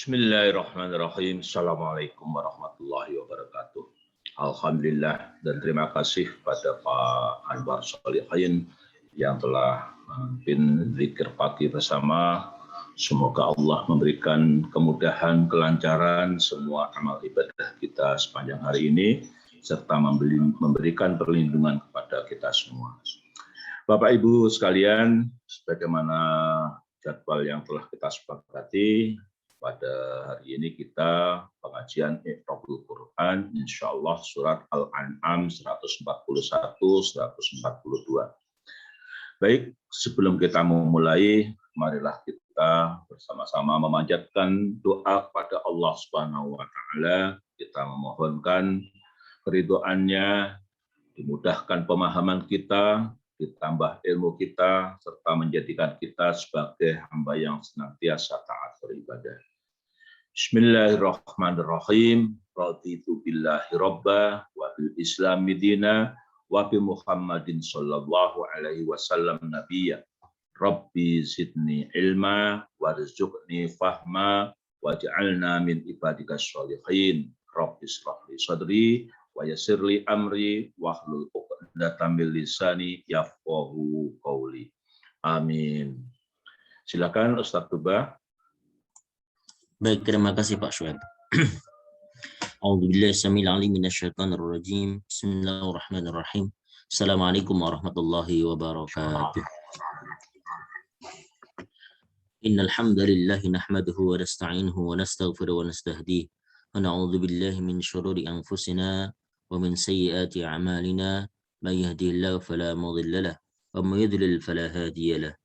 Bismillahirrahmanirrahim. Assalamualaikum warahmatullahi wabarakatuh. Alhamdulillah dan terima kasih pada Pak Anwar Shalihin yang telah memimpin zikir pagi bersama. Semoga Allah memberikan kemudahan, kelancaran semua amal ibadah kita sepanjang hari ini, serta memberikan perlindungan kepada kita semua. Bapak Ibu sekalian, sebagaimana jadwal yang telah kita sepakati, pada hari ini kita pengajian Iqra'ul Quran, insya Allah surat Al-An'am 141-142. Baik, sebelum kita memulai, marilah kita bersama-sama memanjatkan doa kepada Allah Subhanahu wa Ta'ala. Kita memohonkan keridhoannya, dimudahkan pemahaman kita, ditambah ilmu kita, serta menjadikan kita sebagai hamba yang senantiasa taat beribadah. Bismillahirrahmanirrahim. Raditu billahi robba wa bil islami dina wa bi Muhammadin sallallahu alaihi wasallam nabiyya. Rabbi zidni ilma warzuqni fahma waj'alna min ibadikas sholihin. Rabbi shrah li sadri wa yassir li amri wahlul 'uqdatam min lisani yafqahu qauli. Amin. Silakan Ustaz Tuba. Baik, terima kasih Pak Syuaib. A'udzubillahi samil alim minasyaitonir rajim. Bismillahirrahmanirrahim. Assalamualaikum warahmatullahi wabarakatuh. Innal hamdalillah nahmaduhu wa nasta'inuhu wa nastaghfiruhu wa nastahdihi wa na'udzu billahi min syururi anfusina wa min sayyiati a'malina may yahdihillahu fala mudilla lahu wa may yudlil fala hadiya lahu.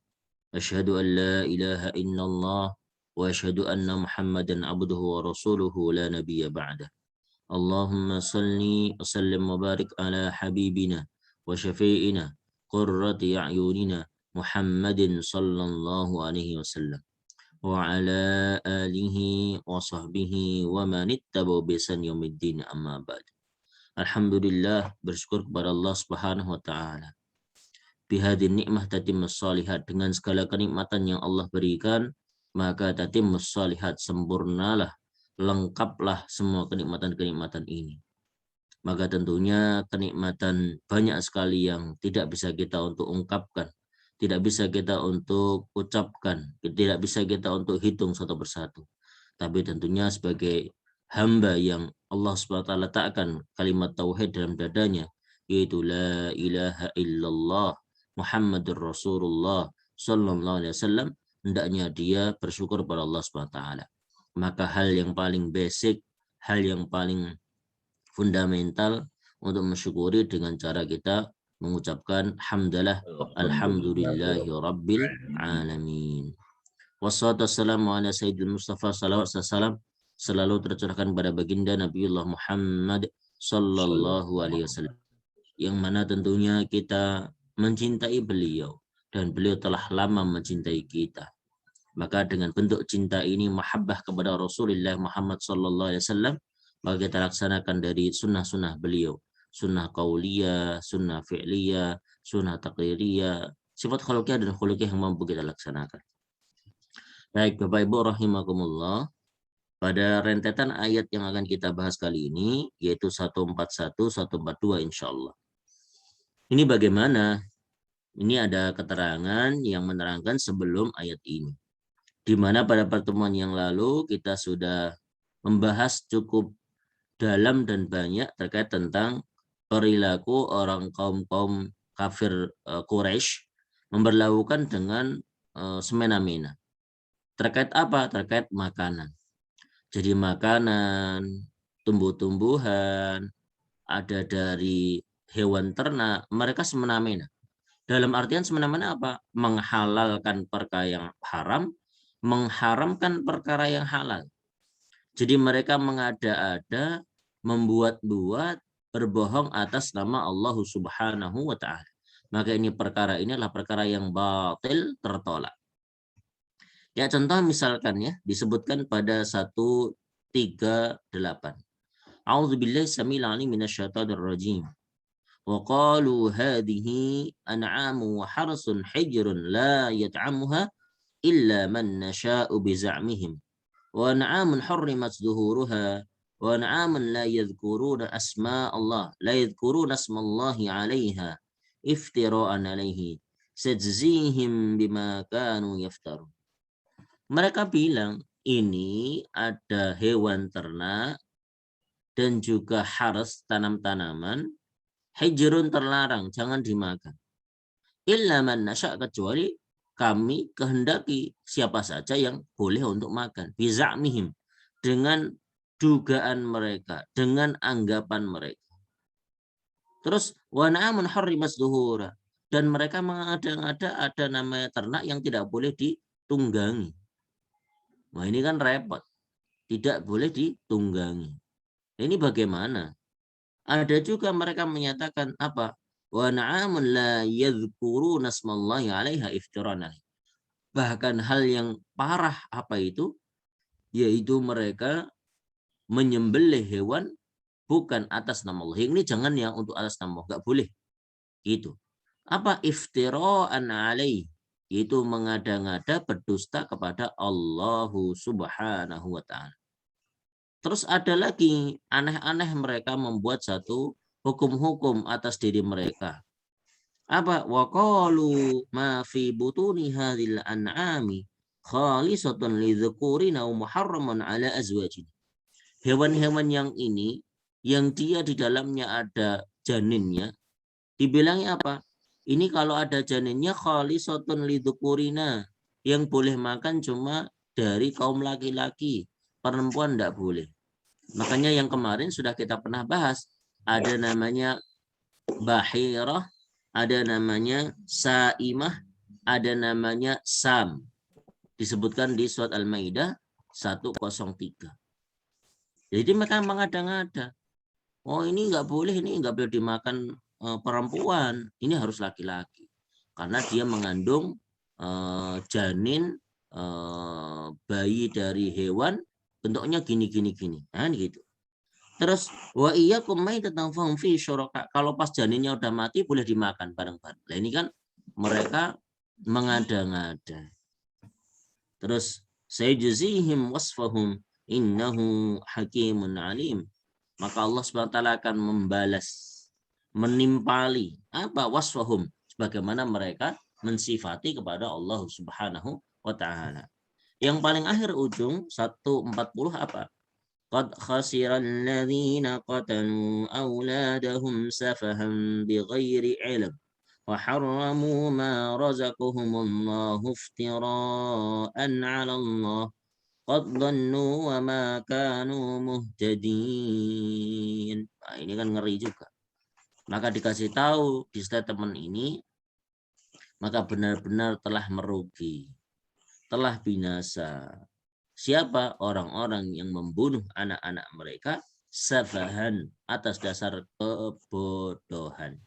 Asyhadu an la ilaha illallah wa asyhadu anna Muhammadan abduhu wa rasuluhu la nabiyya ba'dah. Allahumma salli wa sallim wa barik ala habibina wa syafi'ina qurrati a'yunina Muhammadin sallallahu alaihi wasallam wa ala alihi wa sahbihi wa man ittaba bisan yaumiddin amma ba'd. Alhamdulillah, bersyukur kepada Allah Subhanahu wa taala. Bihadin nikmah tatimmus shalihat, dengan segala kenikmatan yang Allah berikan maka tatimmus shalihat, sempurnalah, lengkaplah semua kenikmatan-kenikmatan ini. Maka tentunya kenikmatan banyak sekali yang tidak bisa kita untuk ungkapkan, tidak bisa kita untuk ucapkan, tidak bisa kita untuk hitung satu persatu. Tapi tentunya sebagai hamba yang Allah SWT letakkan kalimat tauhid dalam dadanya, yaitu la ilaha illallah Muhammadur Rasulullah sallallahu alaihi wasallam, hendaknya dia bersyukur pada Allah SWT. Maka hal yang paling basic, hal yang paling fundamental untuk mensyukuri dengan cara kita mengucapkan hamdalah, alhamdulillahi rabbil alamin. Wassalatu wassalamu ala sayyidil Mustafa, salawat salam selalu tercurahkan pada baginda Nabiullah Muhammad sallallahu alaihi wasallam, yang mana tentunya kita mencintai beliau dan beliau telah lama mencintai kita. Maka dengan bentuk cinta ini, mahabbah kepada Rasulullah Muhammad sallallahu alaihi wasallam, maka kita laksanakan dari sunnah-sunnah beliau, sunnah qauliyah, sunnah fi'liyah, sunnah taqririyah, sifat khuluqiyah dan khuluqiyah yang mampu kita laksanakan. Baik Bapak Ibu rahimakumullah, pada rentetan ayat yang akan kita bahas kali ini yaitu 141 142 insyaallah. Ini bagaimana? Ini ada keterangan yang menerangkan sebelum ayat ini, di mana pada pertemuan yang lalu kita sudah membahas cukup dalam dan banyak terkait tentang perilaku orang kaum kafir Quraisy memperlakukan dengan semena-mena. Terkait apa? Terkait makanan. Jadi makanan, tumbuh-tumbuhan, ada dari hewan ternak, mereka semena-mena. Dalam artian semena-mena apa? Menghalalkan perkara yang haram, mengharamkan perkara yang halal. Jadi mereka mengada-ada, membuat-buat, berbohong atas nama Allah Subhanahu wa Ta'ala. Maka ini perkara ini adalah perkara yang batil, tertolak. Ya, contoh misalkan ya, disebutkan pada 138. A'udzubillahi samil alim minasyaitonir rajim. Wa qalu hadhihi an'amu wa harsun hijrun la yat'amuha illa man nasha'u bi za'mihim Wa an'amun hurrimat zuhuruha wa an'amun la yadhkuruna asma Allah, la yadhkuruna asmallahi 'alaiha iftira'an 'alaihi sajzihim bima kanu yaftarun. Mereka bilang ini ada hewan ternak dan juga haras tanam-tanaman, hijrun terlarang, jangan dimakan. Illa man nasya, kecuali kami kehendaki siapa saja yang boleh untuk makan. Biza'mihim, dengan dugaan mereka, dengan anggapan mereka. Terus wa na'amun harrimat zuhura, dan mereka mengada-ngada ada namanya ternak yang tidak boleh ditunggangi. Nah ini kan repot, tidak boleh ditunggangi. Ini bagaimana? Ada juga mereka menyatakan apa? Wa na'amun la yadhkuruna asmallahi 'alaiha iftirana. Bahkan hal yang parah apa itu? Yaitu mereka menyembelih hewan bukan atas nama Allah. Ini jangan ya untuk atas nama Allah, enggak boleh. Gitu. Apa iftira'an 'alaihi? Itu mengada-ngada berdusta kepada Allah Subhanahu wa taala. Terus ada lagi aneh-aneh mereka membuat satu hukum-hukum atas diri mereka. Apa? Waqalu ma fi butuni hadhil an'ami khalisatun lidzukurina wa muharraman ala azwajina. Hewan-hewan yang ini yang dia di dalamnya ada janinnya, dibilangnya apa? Ini kalau ada janinnya khalisatun lidzukurina, yang boleh makan cuma dari kaum laki-laki, perempuan enggak boleh. Makanya yang kemarin sudah kita pernah bahas, ada namanya bahirah, ada namanya saimah, ada namanya sam. Disebutkan di surat Al-Maidah 103. Jadi mereka mengada-ngada, oh ini nggak boleh dimakan perempuan, ini harus laki-laki. Karena dia mengandung janin bayi dari hewan, bentuknya gini. Nah, gitu. Terus wa iyyakum maitatan fahum fi syuraka. Kalau pas janinnya udah mati boleh dimakan bareng-bareng. Nah, ini kan mereka mengada-ngada. Terus sayajzihim wasfahum innahu hakimun alim. Maka Allah SWT akan membalas, menimpali apa wasfahum, sebagaimana mereka mensifati kepada Allah Subhanahu wa taala. Yang paling akhir ujung 140 apa? Qad khasiral ladzina qatalu auladahum safahan bighairi ilm wa harramu ma razaqahumullahu iftira'an 'ala Allah qad dhannu wa ma kanu muhtadin. Nah, ini kan ngeri juga. Maka dikasih tahu di statement ini, maka benar-benar telah merugi, telah binasa. Siapa? Orang-orang yang membunuh anak-anak mereka safahan, atas dasar kebodohan,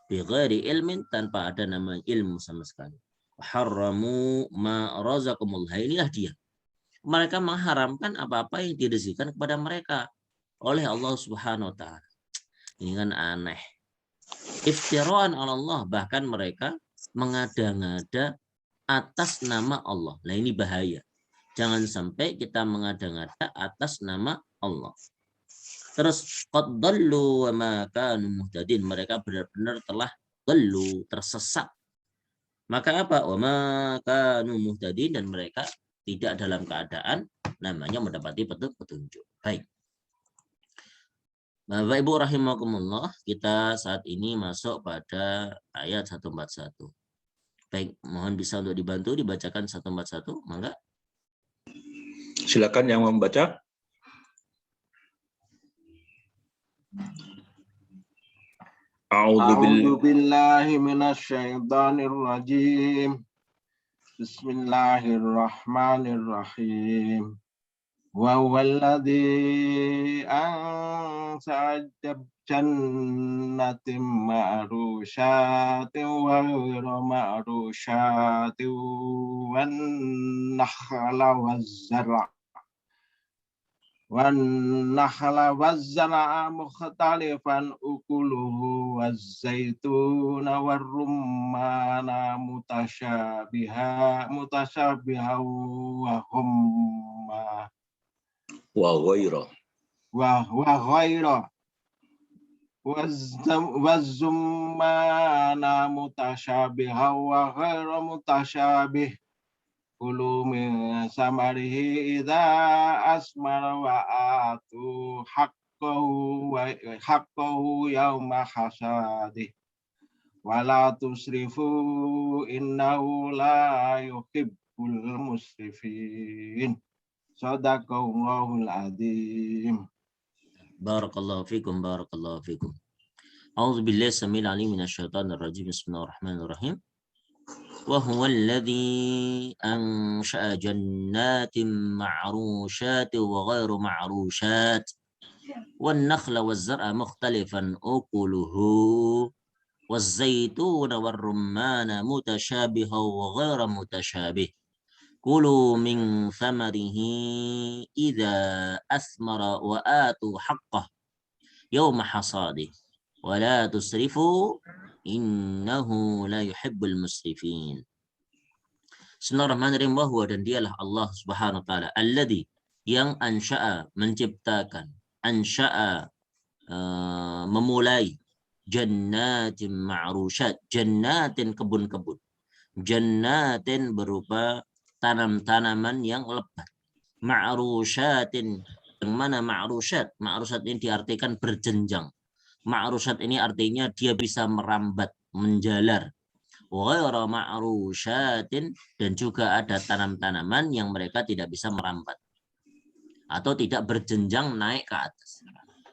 bighairi ilmin, tanpa ada nama ilmu sama sekali. Harramu ma razaqumullah, inilah dia. Mereka mengharamkan apa-apa yang direzekikan kepada mereka oleh Allah Subhanahu wa taala. Ini kan aneh. Iftira'an 'ala Allah, bahkan mereka mengada-ngada atas nama Allah. Nah, ini bahaya. Jangan sampai kita mengada-ngada atas nama Allah. Terus qad dallu wa ma kanu muhtadin, mereka benar-benar telah dallu, tersesat. Maka apa? Wa ma kanu muhtadin, dan mereka tidak dalam keadaan namanya mendapati petunjuk. Baik. Bapak Ibu rahimakumullah, kita saat ini masuk pada ayat 141. Baik, mohon bisa untuk dibantu dibacakan 141, mangga. Silakan yang membaca. A'udzu billahi minasyaitonir rajim. Bismillahirrahmanirrahim. Wa walladzi ansa'a jannatin ma'rusyatin wa ghairu ma'rusyatin wan nakhla wazzar'a mukhtalifan ukuluhu wazzaituna warrummana mutasyabiha wa humma wa ghaira wa ghaira wazzumana mutasyabiha wa ghaira mutasyabih kulu min samarihi idza asmara wa atu haqqahu yauma hasadih wala tusrifu innahu la yuhibbul musrifin. Shadaqallahul adzim. Barakallahu fikum, barakallahu fikum. A'udzu billahi samil alim minasyaitonir rajim. Bismillahirrahmanirrahim. Wa huwal ladzi ansha'a jannatin ma'rushatin wa ghairu ma'rushat wan nakhla waz zar'a mukhtalifan ukuluhu waz zaituna war rumman mutasyabihan wa ghairu mutasyabih. Kulu min thamarihi idza asmara wa atu haqqah yawma hasadih wa la tusrifu innahu la yuhibbul musrifin. Bismillahirrahmanirrahim. Wa dan dialah Allah Subhanahu wa taala alladzi yang ansha'a menciptakan, ansha'a memulai jannatin ma'rusyat, jannatin kebun-kebun, jannatin berupa tanam-tanaman yang lebat, ma'rusyatin yang mana ma'rusyat ini diartikan berjenjang. Ma'rusyat ini artinya dia bisa merambat, menjalar. Ghairu ma'rusyatin dan juga ada tanam-tanaman yang mereka tidak bisa merambat atau tidak berjenjang naik ke atas.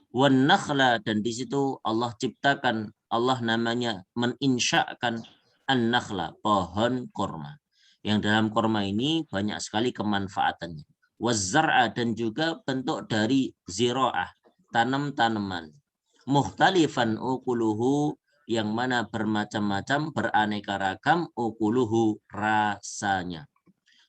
Wan nakhla dan di situ Allah ciptakan, Allah namanya meninsyakan an-nakhla, pohon kurma. Yang dalam kurma ini banyak sekali kemanfaatannya. Waz-zar'a dan juga bentuk dari zira'ah, tanam-tanaman. Mukhtalifan ukuluhu yang mana bermacam-macam, beraneka ragam, ukuluhu rasanya.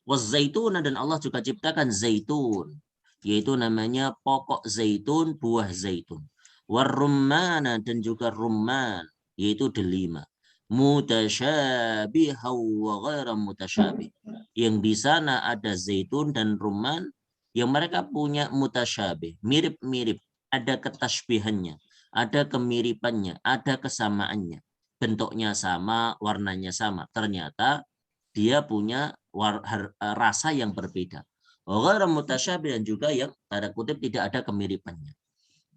Waz-zaitun dan Allah juga ciptakan zaitun, yaitu namanya pokok zaitun, buah zaitun. War-rummana dan juga rumman, yaitu delima. Mutasyabiha wa ghaira mutasyabih. Yang di sana ada zaitun dan rumman yang mereka punya mutasyabih, mirip-mirip, ada ketasbihannya, ada kemiripannya, ada kesamaannya. Bentuknya sama, warnanya sama. Ternyata dia punya rasa yang berbeda. Ghaira mutasyabih dan juga yang tanda kutip tidak ada kemiripannya.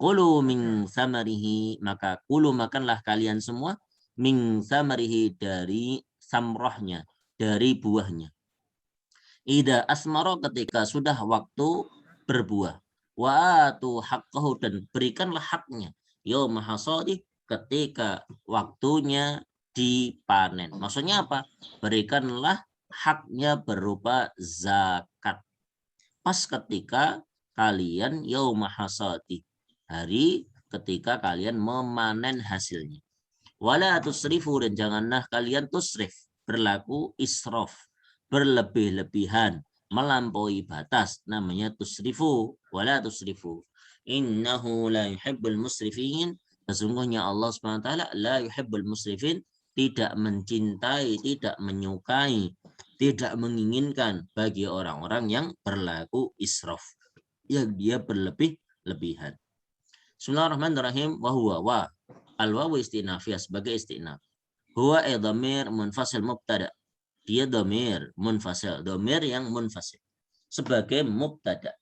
Kulu min samarihi, maka kulu makanlah kalian semua min samarihi dari samrohnya, dari buahnya. Ida asmaro ketika sudah waktu berbuah. Wa atu haqqahu dan berikanlah haknya. Yauma hasadih ketika waktunya dipanen. Maksudnya apa? Berikanlah haknya berupa zakat. Pas ketika kalian yauma hasadih, hari ketika kalian memanen hasilnya. Wala tusrifu dan janganlah kalian tusrif, berlaku israf, berlebih-lebihan, melampaui batas, namanya tusrifu. Wala tusrifu innahu la yuhibbul musrifin. Sesungguhnya Allah SWT la yuhibbul musrifin, tidak mencintai, tidak menyukai, tidak menginginkan bagi orang-orang yang berlaku israf, yang dia berlebih-lebihan. Bismillahirrahmanirrahim. Wa huwa wa al-wawu istinafiyah sebagai istinaf. Huwa dhamir munfasil mubtada. Dia dhamir munfasil, dhamir yang munfasil sebagai mubtada.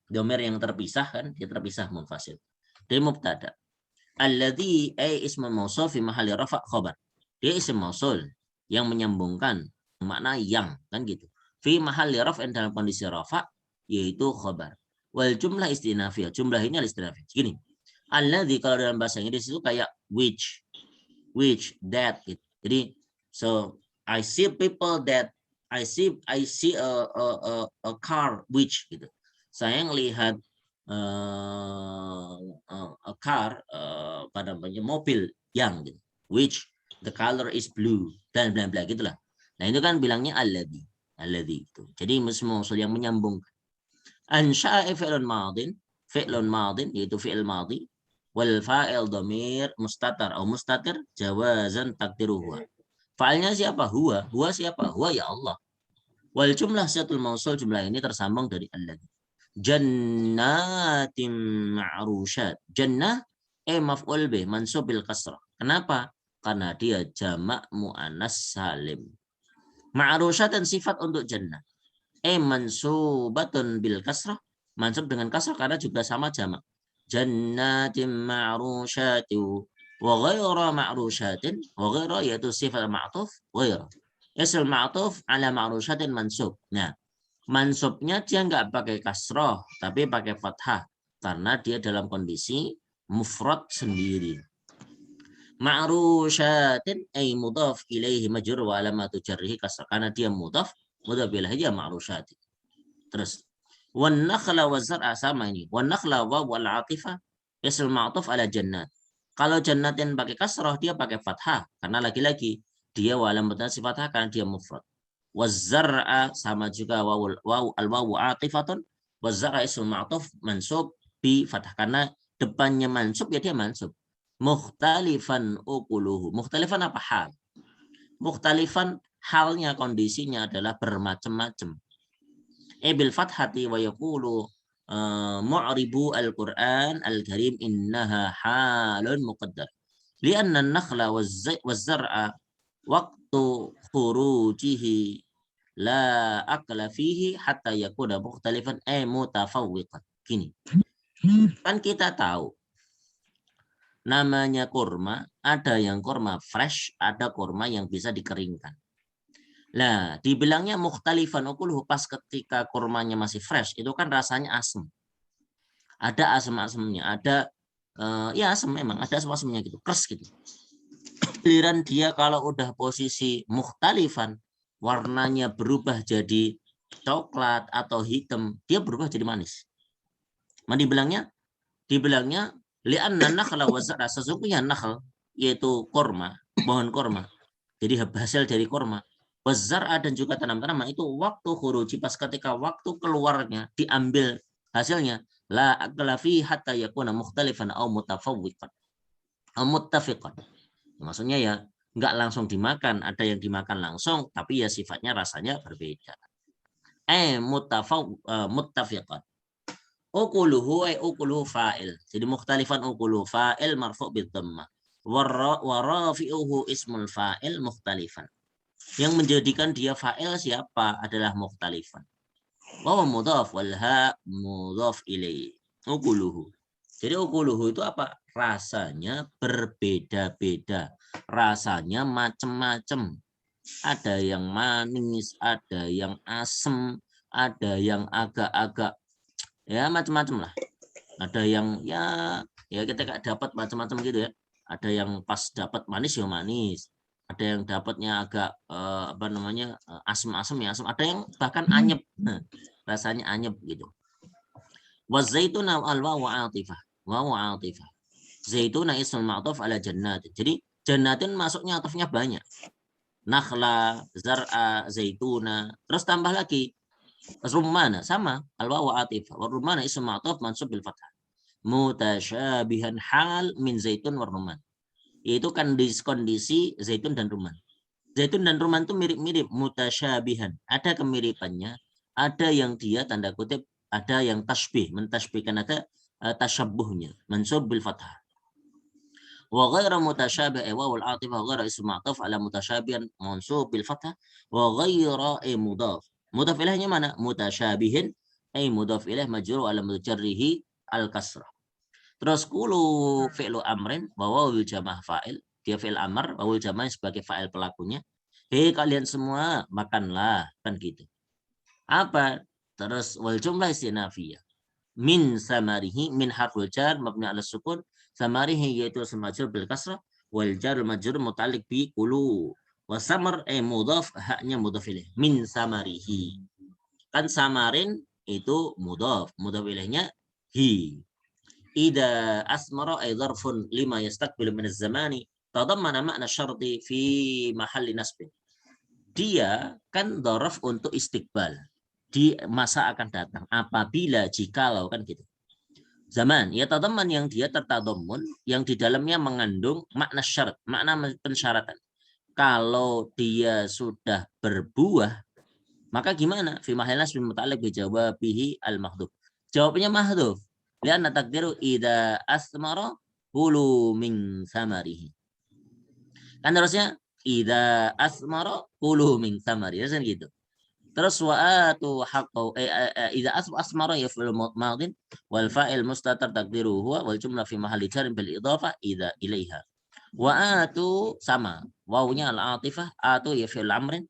Dhamir yang terpisah kan, dia terpisah munfasil. Dia mubtada. Alladzi ay ismu mausul fi mahalli rafa' khabar. Dia isim mausul yang menyambungkan, makna yang kan gitu. Fi mahalli raf'in dalam kondisi rafa' yaitu khabar. Wal jumlah istinafiyah. Jumlah ini istinafiyah. Gini. Alladzi kalau dalam bahasa Inggris itu kayak which, that gitu. Jadi so I see people that I see a car which gitu. Saya melihat a car pada mobil yang gitu. Which the color is blue dan bla bla gitulah. Nah itu kan bilangnya alladzi itu. Jadi mausul yang menyambung. Ansha'a fi'lun madin yaitu fi'il madhi. Wal fa'il dhamir mustatar atau mustatir jawazan takdiruhu. Fa'ilnya siapa? Huwa. Huwa siapa? Huwa ya Allah. Wal jumlah siatul mausul, jumlah ini tersambung dari alladzi. Jannatim ma'rusyat. Jannah maf'ul bih mansub bil kasrah. Kenapa? Karena dia jamak muannas salim. Ma'rusyat dan sifat untuk jannah. Mansubatun bil kasrah. Mansub dengan kasrah karena juga sama jamak. Jannatim ma'rusyatu wa ghaira ma'rusyatin. Wa ghaira yaitu sifat ma'tuf ghaira. Ism ma'tuf ala ma'rusyatin mansub. Nah, mansubnya dia nggak pakai kasroh, tapi pakai fathah. Karena dia dalam kondisi mufrad sendiri. Ma'rusyatin ay mudhaf ilaihi majrur wa alamatu jarrihi kasrah. Karena dia mudhaf ilaihi dia ma'rusyatin. Terus wan nakhla wa zar'a sama ini. Wan nakhla wa wal atifah ism ma'tuf ala jannat. Kalau jannatin pakai kasroh dia pakai fathah karena lagi-lagi dia wa alamatnya si fathah karena dia mufrad. Wazar'a sama juga al-wawu atifatun. Wazar'a ismul ma'tuf mansub bi fathah karena depannya mansub ya dia mansub. Mukhtalifan ukuluhu. Mukhtalifan apa hal? Mukhtalifan halnya kondisinya adalah bermacam-macam. Bil fathati wa yaqulu mu'ribu al-Qur'an al-Karim innaha halun muqaddar. Lianna an-nakhla waz-zar'a waqtu khurujihi la akla fihi hatta yakuna mukhtalifan mutafawwiqan. Gini. Kan kita tahu namanya kurma, ada yang kurma fresh, ada kurma yang bisa dikeringkan. Nah, dibilangnya mukhtalifan ukuluhu pas ketika kurmanya masih fresh, itu kan rasanya asam. Ada asam-asamnya, ada ya asam memang, ada asam-asamnya gitu, keras gitu. Giliran dia kalau udah posisi mukhtalifan, warnanya berubah jadi coklat atau hitam, dia berubah jadi manis. Dibilangnya li'anna nakhla wa zar'a, sesungguhnya nakhl yaitu korma, pohon korma. Jadi hasil dari korma. Wa zar'a dan juga tanam-tanaman itu waktu khuruji pas ketika waktu keluarnya diambil hasilnya la akla fi hatta yakuna mukhtalifan aw mutafawwiqan. Muttafiqan. Maksudnya ya nggak langsung dimakan, ada yang dimakan langsung, tapi ya sifatnya rasanya berbeda. Muttafiqan. Ukuluhu ukuluhu fa'il. Jadi mukhtalifan ukuluhu fa'il marfu' bid-dhammah. Wa rafi'uhu ismul fa'il mukhtalifan. Yang menjadikan dia fa'il siapa? Adalah mukhtalifan. Wa mudhaf wal ha mudhaf ilaihi. Ukuluhu. Jadi ukuluhu itu apa? Rasanya berbeda-beda. Rasanya macam-macam. Ada yang manis, ada yang asam, ada yang agak-agak ya macam-macam lah. Ada yang ya kita dapat macam-macam gitu ya. Ada yang pas dapat manis ya manis. Ada yang dapatnya agak asam-asam ya asam. Ada yang bahkan anyep. Nah, rasanya anyep gitu. Wa zaituna al-wawu 'atifah. Wawu 'atifah. Zaituna ismul ma'tuf ala jannat. Jadi jannatin masuknya atufnya banyak. Nakhla, zar'a, zaituna. Terus tambah lagi rumana sama al-wawu 'atifah. Wa rumana ismul ma'tuf mansub bil fathah. Mutasyabihan hal min zaitun wa rumman. Itu kan kondisi zaitun dan rumman. Zaitun dan rumman itu mirip-mirip, mutasyabihan. Ada kemiripannya, ada yang dia tanda kutip, ada yang tasbih, mentasbihkan, ada tashabbuhnya, mansub bil fathah. Wa ghairu mutasyabih wawul atifah ghairu ism ma'tuf ala mutasyabihan mansub bil fathah wa ghairu mudhaf. Mudhaf ilaihnya mana? Mutasyabihin mudhaf ilaih majrur ala mujarrihi al kasrah. Terus kulu fi'lu amrin wa wawul jamah fa'il, dia fi'il amr, wawul jamah sebagai fa'il pelakunya. Hei kalian semua makanlah, kan gitu. Apa? Terus wal jumlah istinafiyah. Min samarihi, min harful jar mabni ala sukun, samarihi yaitu semajrur bil kasrah, wal jar majrur muta'alliq bi kulu. Wa samar mudhaf, haknya mudhaf ilaih. Min samarihi. Kan samarin itu mudhaf ilaihnya hi. Ida asmara ay dharfun lima yastaqbilu min az-zamani tadammana makna syarti fi mahalli nasbin. Dia kan dharaf untuk istiqbal. Di masa akan datang, apabila, jikalau, kan gitu. Zaman, ya tadaman yang dia tertadammun, yang di dalamnya mengandung makna syarat, makna pensyaratan. Kalau dia sudah berbuah, maka gimana? Fi mahal nasbin muta'alliq bi jawabihi al-mahdhuf. Jawabnya mahdhuf. Lianna takdiru idza asmara kulu min samarihi. Kan harusnya idza asmara kulu min samarihi. Harusnya gitu. Terus wa'atu haqqau idza asmara yaf'ul madin wal fa'il mustatir taqdiruhu huwa wal jumlah fi mahalli jar bil idhafah idza ilaiha. Wa'atu sama. Wawunya al-atifah, atu yaf'ul amrin.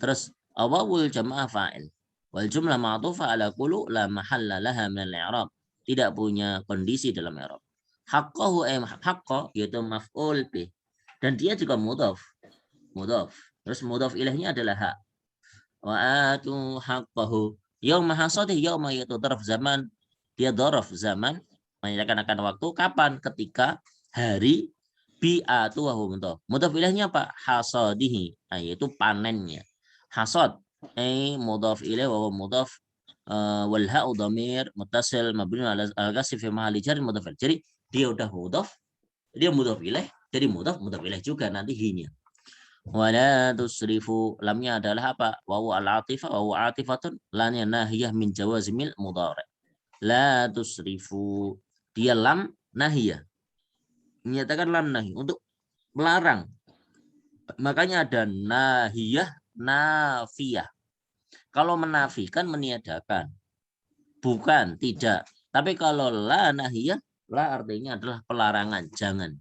Terus awawul jamaah fa'il. Wal jumlah ma'tufah ala qulu la mahalla laha min al-i'rab. Tidak punya kondisi dalam i'rab. Haqqahu haqqa yaitu maf'ul bih. Dan dia juga mudhaf. Mudhaf. Terus mudhaf ilaihnya adalah hak. Wa atu haqqahu. Yauma hasadih yauma yaitu dzarf zaman. Dia dzarf zaman menanyakan akan waktu kapan? Ketika hari bi'atu wa huwa mudhaf. Mudhaf ilaihnya apa? Hasadihi, yaitu panennya. Hasad mudhaf ilaih wa huwa mudhaf wal ha'u dhamir muttasil mabni ala al-ghasf fi mahalli jar mudhaf. Jadi dia udah mudhaf, dia mudhaf ilaih, jadi mudhaf ilaih juga nanti hinya. Wala tusrifu, lamnya adalah apa? Wawu al-atifah, wawu atifatun, lannya nahiyah min jawazimil mudhari'. La tusrifu, dia lam nahiyah, menyatakan lam nahi untuk melarang. Makanya ada nahiyah, nafiyah. Kalau menafikan, meniadakan, bukan, tidak. Tapi kalau la nahiyah, la artinya adalah pelarangan, jangan.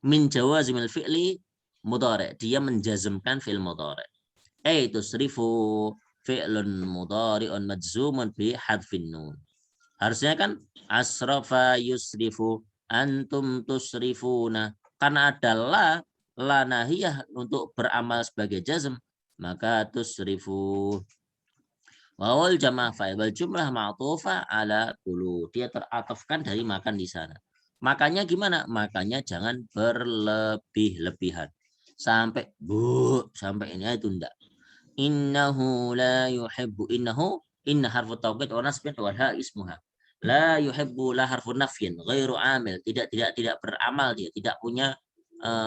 Min jawazimil fi'li mudhari', dia menjazmkan fi'il mudhari'. Tusrifu fi'lun mudhari'un majzumun bi hadfin nun. Harusnya kan asrafa yusrifu, antum tusrifuna. Karena ada la nahiyah untuk beramal sebagai jazm, maka tusrifu. Wawal jamaah fa'il wal jumlah ma'tufah ala kulu. Dia teratafkan dari makan di sana. Makanya gimana? Makanya jangan berlebih-lebihan. Sampai sampai ini itu enggak. Innahu la yuhibbu, inna harfu tauqid wa nasbin wa ha ismuha. La yuhibbu, la harfu nafyin ghairu amil, tidak beramal, dia tidak punya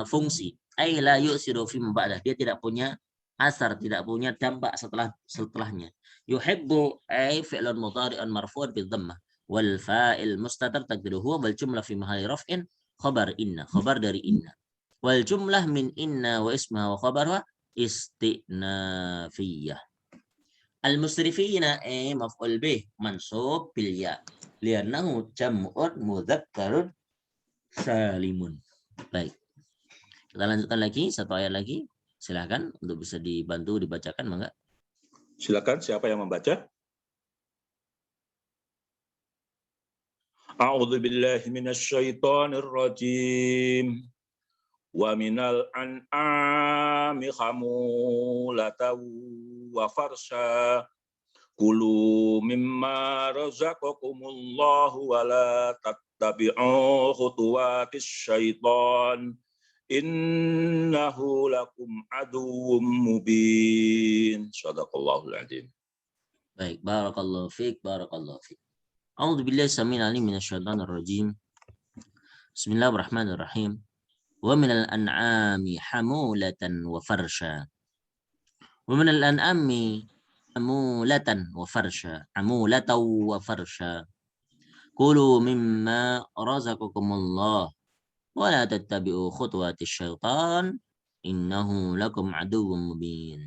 fungsi. Ai la yusiru fi ba'da, dia tidak punya asar, tidak punya dampak setelahnya. Yuhibbu ai fi'lun mudhari'un marfu'un bil dhammah wal fa'il mustatir taqdiruhu wal jumlah fi mahalli raf'in khabar inna, khabar dari inna. Wal jumlah min inna wa ismaha wa khabarha istinafiyah. Al-musrifina maf'ul bih mansub bil ya li'annahu jam'un mudzakkarun salimun. Baik. Kita lanjutkan lagi satu ayat lagi. Silakan untuk bisa dibantu dibacakan, mangga. Silakan, siapa yang membaca? A'udzu billahi minasyaitonir rajim. Wa minal an'ami hamulatan wa farsha kulu mimma razaqakumullahu wa la tattabi'u khutuwatis syaitan innahu lakum aduwwum mubin. Shadaqallahul adzim. Baik, barakallahu fiik, barakallahu fiik. A'udzu billahi samil alim minasyaitonir rajim. Bismillahirrahmanirrahim. Wa minal an'ami hamulatan wa farsha. Wa minal an'ami hamulatan wa farsha. Hamulatan wa farsha. Kulu mimma razaqakumullah wa la tattabi'u khutuwatis syaitan innahu lakum aduwwum mubin.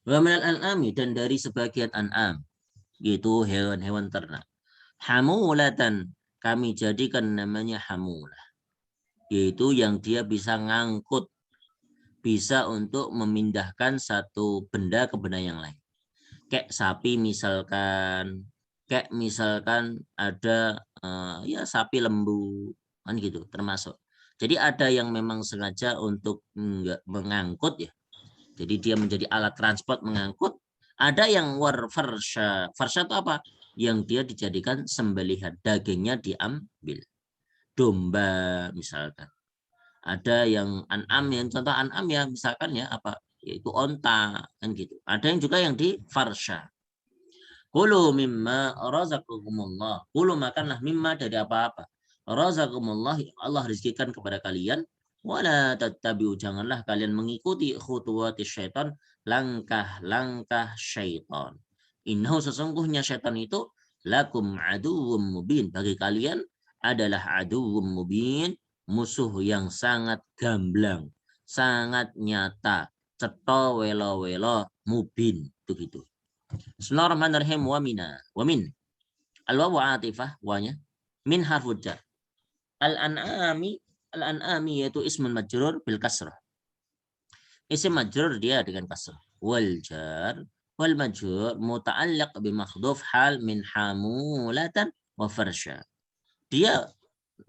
Wa minal an'ami, dan dari sebagian an'am, yaitu hewan-hewan ternak. Hamulatan, kami jadikan namanya hamulah, yaitu yang dia bisa ngangkut, bisa untuk memindahkan satu benda ke benda yang lain. Kayak sapi misalkan, ada ya sapi lembu, kan gitu termasuk. Jadi ada yang memang sengaja untuk enggak mengangkut ya. Jadi dia menjadi alat transport mengangkut. Ada yang farsha. Farsha itu apa? Yang dia dijadikan sembelihan, dagingnya diambil. Domba misalkan. Ada yang an'am, yang contoh an'am ya misalkan ya apa? Yaitu onta, kan gitu. Ada yang juga yang di farsha. Kulu mimma razaqakumullah. Kulu, makanlah mimma, dari apa-apa. Razaqakumullah, Allah rezekikan kepada kalian. Wala tattabi'u, janganlah kalian mengikuti khutuwatis syaitan, langkah-langkah syaitan. Innahu sesungguhnya syaitan itu lakum aduwwum mubin. Bagi kalian adalah aduwwum mubin, musuh yang sangat gamblang, sangat nyata, cetha welo-welo mubin itu gitu. Bismillahirrahmanirrahim. Wa min al-wawu atifah wanya min harful jar. Al-an'ami yaitu ismun majrur bil kasrah. Isim majrur dia dengan kasrah. Wal jar wal majrur muta'allaq bi makhdhuf hal min hamulatan wa farsha. Dia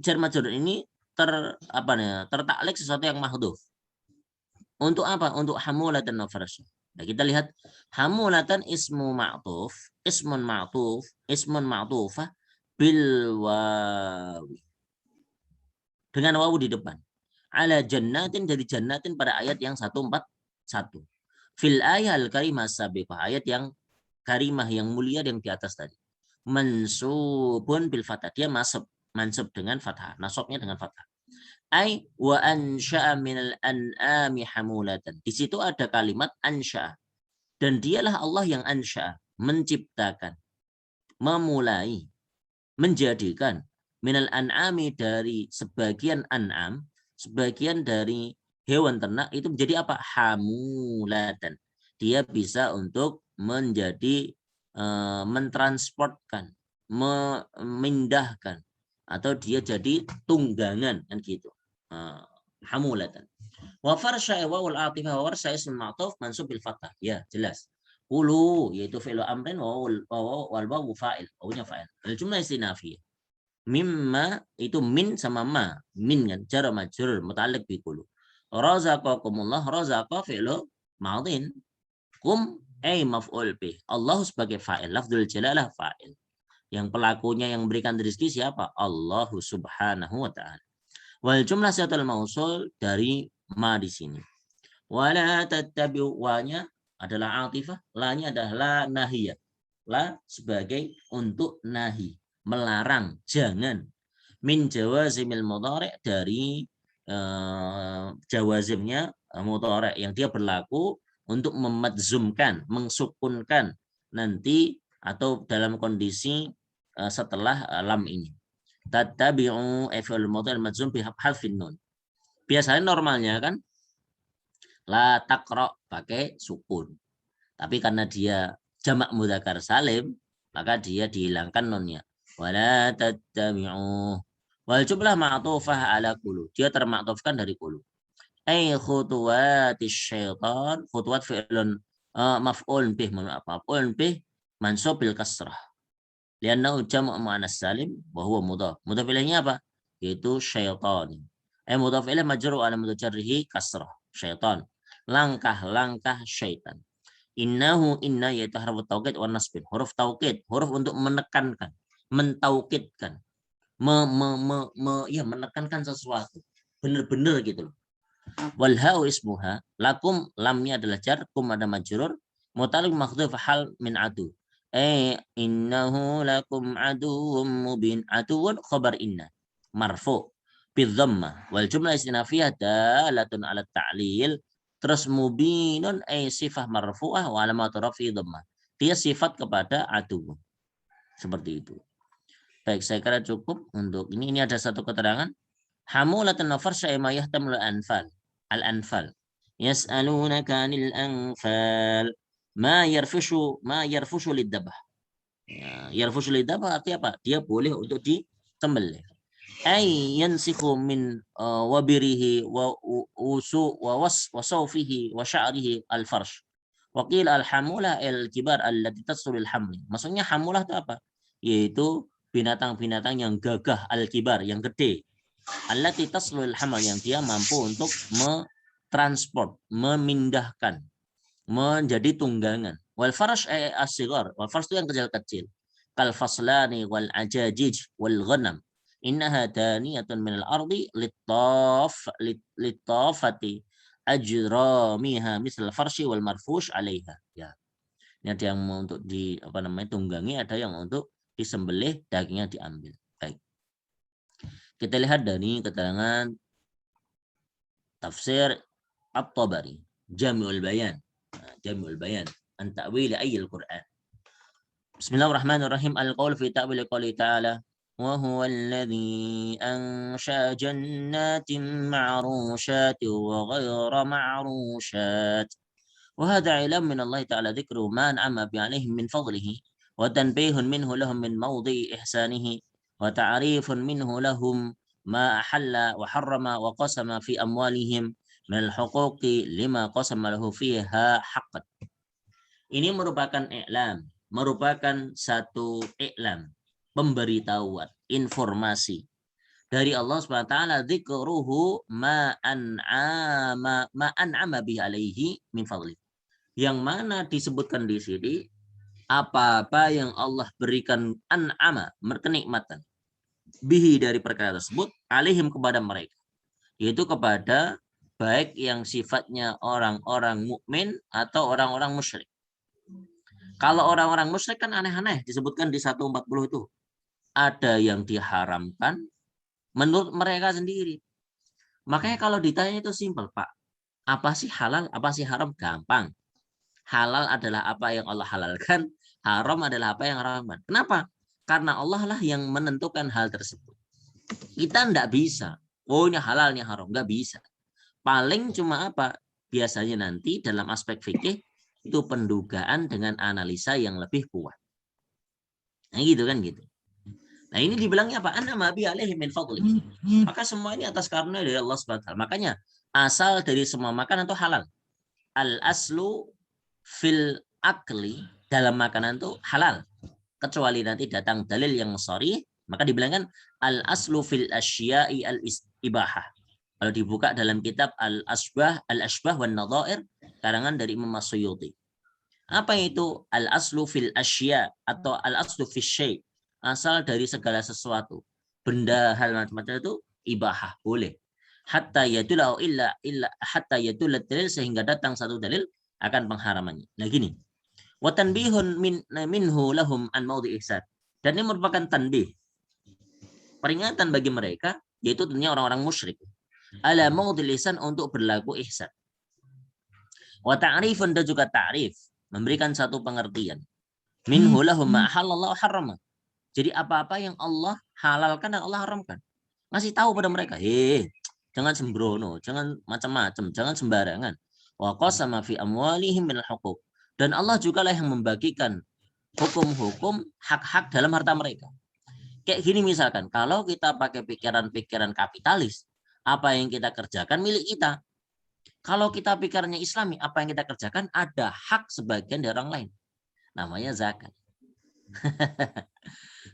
jar majrur ini tertaklik sesuatu yang mahdhuf. Untuk apa? Untuk hamulatan wa farsha. Nah, kita lihat hamulatan ismun ma'tufah bil wawi. Dengan wawu di depan. Ala jannatin, dari jannatin pada ayat yang 141. Fil ayat al-karimah sabiqah, ayat yang karimah yang mulia yang di atas tadi. Mansubun bil fathah, dia mansub dengan fathah, nasabnya dengan fathah. Ai wa ansha'a minal an'ami hamulatan. Di situ ada kalimat ansha'a. Dan dialah Allah yang ansha'a, menciptakan, memulai, menjadikan minal an'ami, dari sebagian an'am, sebagian dari hewan ternak itu menjadi apa? Hamulatan. Dia bisa untuk menjadi mentransportkan, memindahkan, atau dia jadi tunggangan kan gitu. Hamulatan. Wa farsha wa wal atifah wa farsha ism ma'tuf mansub bil fathah. Ya, jelas. Kulu yaitu fi'lu amrin wa wal wawu fa'il, wawunya fa'il. Al jumlah istinafiyah. Mimma itu min sama ma, min kan jar majrur muta'alliq bi qulu. Razaqakumullah, razaqa fi'lu madhin, kum ay maf'ul bih. Allah sebagai fa'il, lafdzul jalalah fa'il. Yang pelakunya yang memberikan rezeki siapa? Allah subhanahu wa ta'ala. Wal jumlah silatul mausul dari ma di sini. Wala tattabi'u, wa-nya adalah atifah, la-nya adalah la nahiyah. La sebagai untuk nahi, melarang, jangan. Min jawazimil mudhari', dari jawazimnya mudhari' yang dia berlaku untuk memadzumkan, mengsukunkan nanti atau dalam kondisi setelah lam ini. Tattabi'u fi'il mudhari' madzum bi harfin nun. Biasanya normalnya kan la taqra pakai sukun. Tapi karena dia jamak mudzakkar salim, maka dia dihilangkan nunnya. Wala tattabi'u. Wal jumlah ma'tufah ala qulu. Dia termaktufkan dari qulu. Ai khutuwatis syaitan, khutuwat fi'lun maf'ul bih, maf'ul bih mansub bil kasrah. Liannahu jamak muannas salim wa huwa mudhaf. Mudhaf ilaihnya apa? Yaitu syaitan. Mudhaf ilaih majrur ala mutajarrihi kasrah. Syaitan. Langkah-langkah syaitan. Innahu, inna yaitu huruf taukid wa nasbin. Huruf taukid, huruf untuk menekankan, mentaukidkan, menekankan sesuatu. Benar-benar gitu loh. Wal ha'u ismuha, lakum, lamnya adalah jar, kum ada majrur, muta'alliq makhdhuf hal min adu. Innahu lakum aduwwum mubin. Aduwwun khabar inna, marfu bil dhammah, wal jumlah istinafiyah dalatun ala ta'lil. Terus mubinun sifah marfu'ah wa alamatu raf'i dhammah. Dia sifat kepada adu. Seperti itu. Baik, saya kira cukup untuk ini. Ini ada satu keterangan. Hamulatun farsha ma yahtamul anfal. Al-anfal. Yas'alunaka 'anil anfal. Ma yarfushu lid-dabah. Yarfushu lid-dabah artinya apa? Dia boleh untuk disembelih. Ay yansikhu min wabirihi wa usu wa wasawfihi wa sya'rihi al-farsh. Wa qila al-hamula al-kibar allati tasulul hamli. Maksudnya hamulah itu apa? Yaitu binatang-binatang yang gagah, al-kibar, yang gede. Allati tasulul hamal, yang dia mampu untuk mentransport, memindahkan, menjadi tunggangan. Wal farsh as-sighar. Wal farsh itu yang kecil-kecil. Kal faslani wal ajajij wal ghanam. Innaha daniyatun minal ardi littafati ajramiha misal farshi wal marfush alaiha. Ya. Ini ada yang untuk tunggangi, ada yang untuk disembelih, dagingnya diambil. Baik. Kita lihat dari keterangan tafsir At-Tabari, Jami'ul Bayan. Jami'ul Bayan an ta'wil ayil Qur'an. Bismillahirrahmanirrahim. Al-qaul fi ta'wil qouli ta'ala wa huwa alladhi ansha'a jannatin ma'rushatin wa ghayra ma'rushat. وهذا علم من الله تعالى ذكر ما أنعم عليهم من فضله وتنبيه منه لهم من موضع إحسانه وتعريف منه لهم ما أحل وحرم وقسم في أموالهم من الحقوق لما قسم له فيها حقا. Ini merupakan i'lam, merupakan satu i'lam, pemberitahuan, informasi dari Allah Subhanahu wa taala, dzikruhu ma an'ama bihi alaihi min fadli. Yang mana disebutkan di sini apa-apa yang Allah berikan an'ama, kenikmatan, bihi dari perkara tersebut, alaihim kepada mereka, yaitu kepada baik yang sifatnya orang-orang mukmin atau orang-orang musyrik. Kalau orang-orang musyrik kan aneh-aneh, disebutkan di 140 itu. Ada yang diharamkan menurut mereka sendiri. Makanya kalau ditanya itu simpel, Pak. Apa sih halal, apa sih haram? Gampang. Halal adalah apa yang Allah halalkan, haram adalah apa yang haramkan. Kenapa? Karena Allah lah yang menentukan hal tersebut. Kita enggak bisa. Oh, ini halal, ini haram. Enggak bisa. Paling cuma apa? Biasanya nanti dalam aspek fikih itu pendugaan dengan analisa yang lebih kuat. Nah, gitu kan gitu. Nah, ini dibilangnya apa? An'ama bi alaihi min fadlihi. Maka semua ini atas karunia dari Allah Subhanahu wa taala. Makanya asal dari semua makanan itu halal. Al-aslu fil akli, dalam makanan itu halal, kecuali nanti datang dalil yang sharih, maka dibilangkan al aslu fil asya'i al ibahah. Kalau dibuka dalam kitab al ashbah wan nadhair karangan dari Imam Suyuti. Apa itu al aslu fil asya atau al aslu fil syai'? Asal dari segala sesuatu, benda, hal macam-macam itu ibahah, boleh. Hatta yadulla illa hatta yadulla dalil, sehingga datang satu dalil akan pengharamannya. Nah gini, wa tanbihun minhu lahum an maudhi ihsan. Dan ini merupakan tanbih, peringatan bagi mereka, yaitu tentunya orang-orang musyrik, ala maudhi ihsan, untuk berlaku ihsan. Wa ta'rifun, dan juga ta'rif, memberikan satu pengertian. Minhu lahum ma halallahu harrama. Jadi apa-apa yang Allah halalkan dan Allah haramkan, ngasih tahu pada mereka, jangan sembrono, jangan macam-macam, jangan sembarangan. Wa qasama fi amwalihim minal huquq. Dan Allah juga lah yang membagikan hukum-hukum hak-hak dalam harta mereka. Kayak gini misalkan, kalau kita pakai pikiran-pikiran kapitalis, apa yang kita kerjakan milik kita. Kalau kita pikirannya Islami, apa yang kita kerjakan ada hak sebagian dari orang lain. Namanya zakat.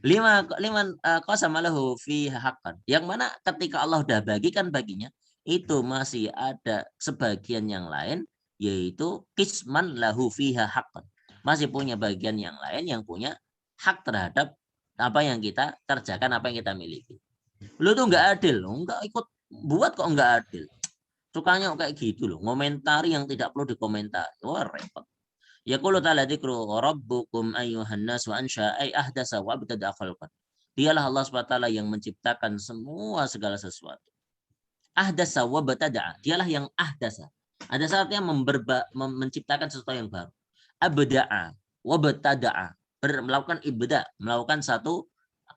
Liman qasama lahu fi haqqan. Yang mana ketika Allah sudah bagikan baginya, itu masih ada sebagian yang lain, yaitu qisman lahu fiha haqqan. Masih punya bagian yang lain yang punya hak terhadap apa yang kita kerjakan, apa yang kita miliki. Lu tuh nggak adil, nggak ikut buat kok nggak adil. Sukanya kayak gitu loh, ngomentari yang tidak perlu dikomentari. Wah, repot. Yaqulu ta'ala dzikru rabbukum ayyuhan nas wa ansha ay ahdasa wa abtada khalqan. Dialah Allah SWT yang menciptakan semua segala sesuatu. Ahdasa wa batadaa, dialah yang ahdasa. Ahdasa artinya menciptakan sesuatu yang baru. Abda'a wa batadaa, melakukan ibda, melakukan satu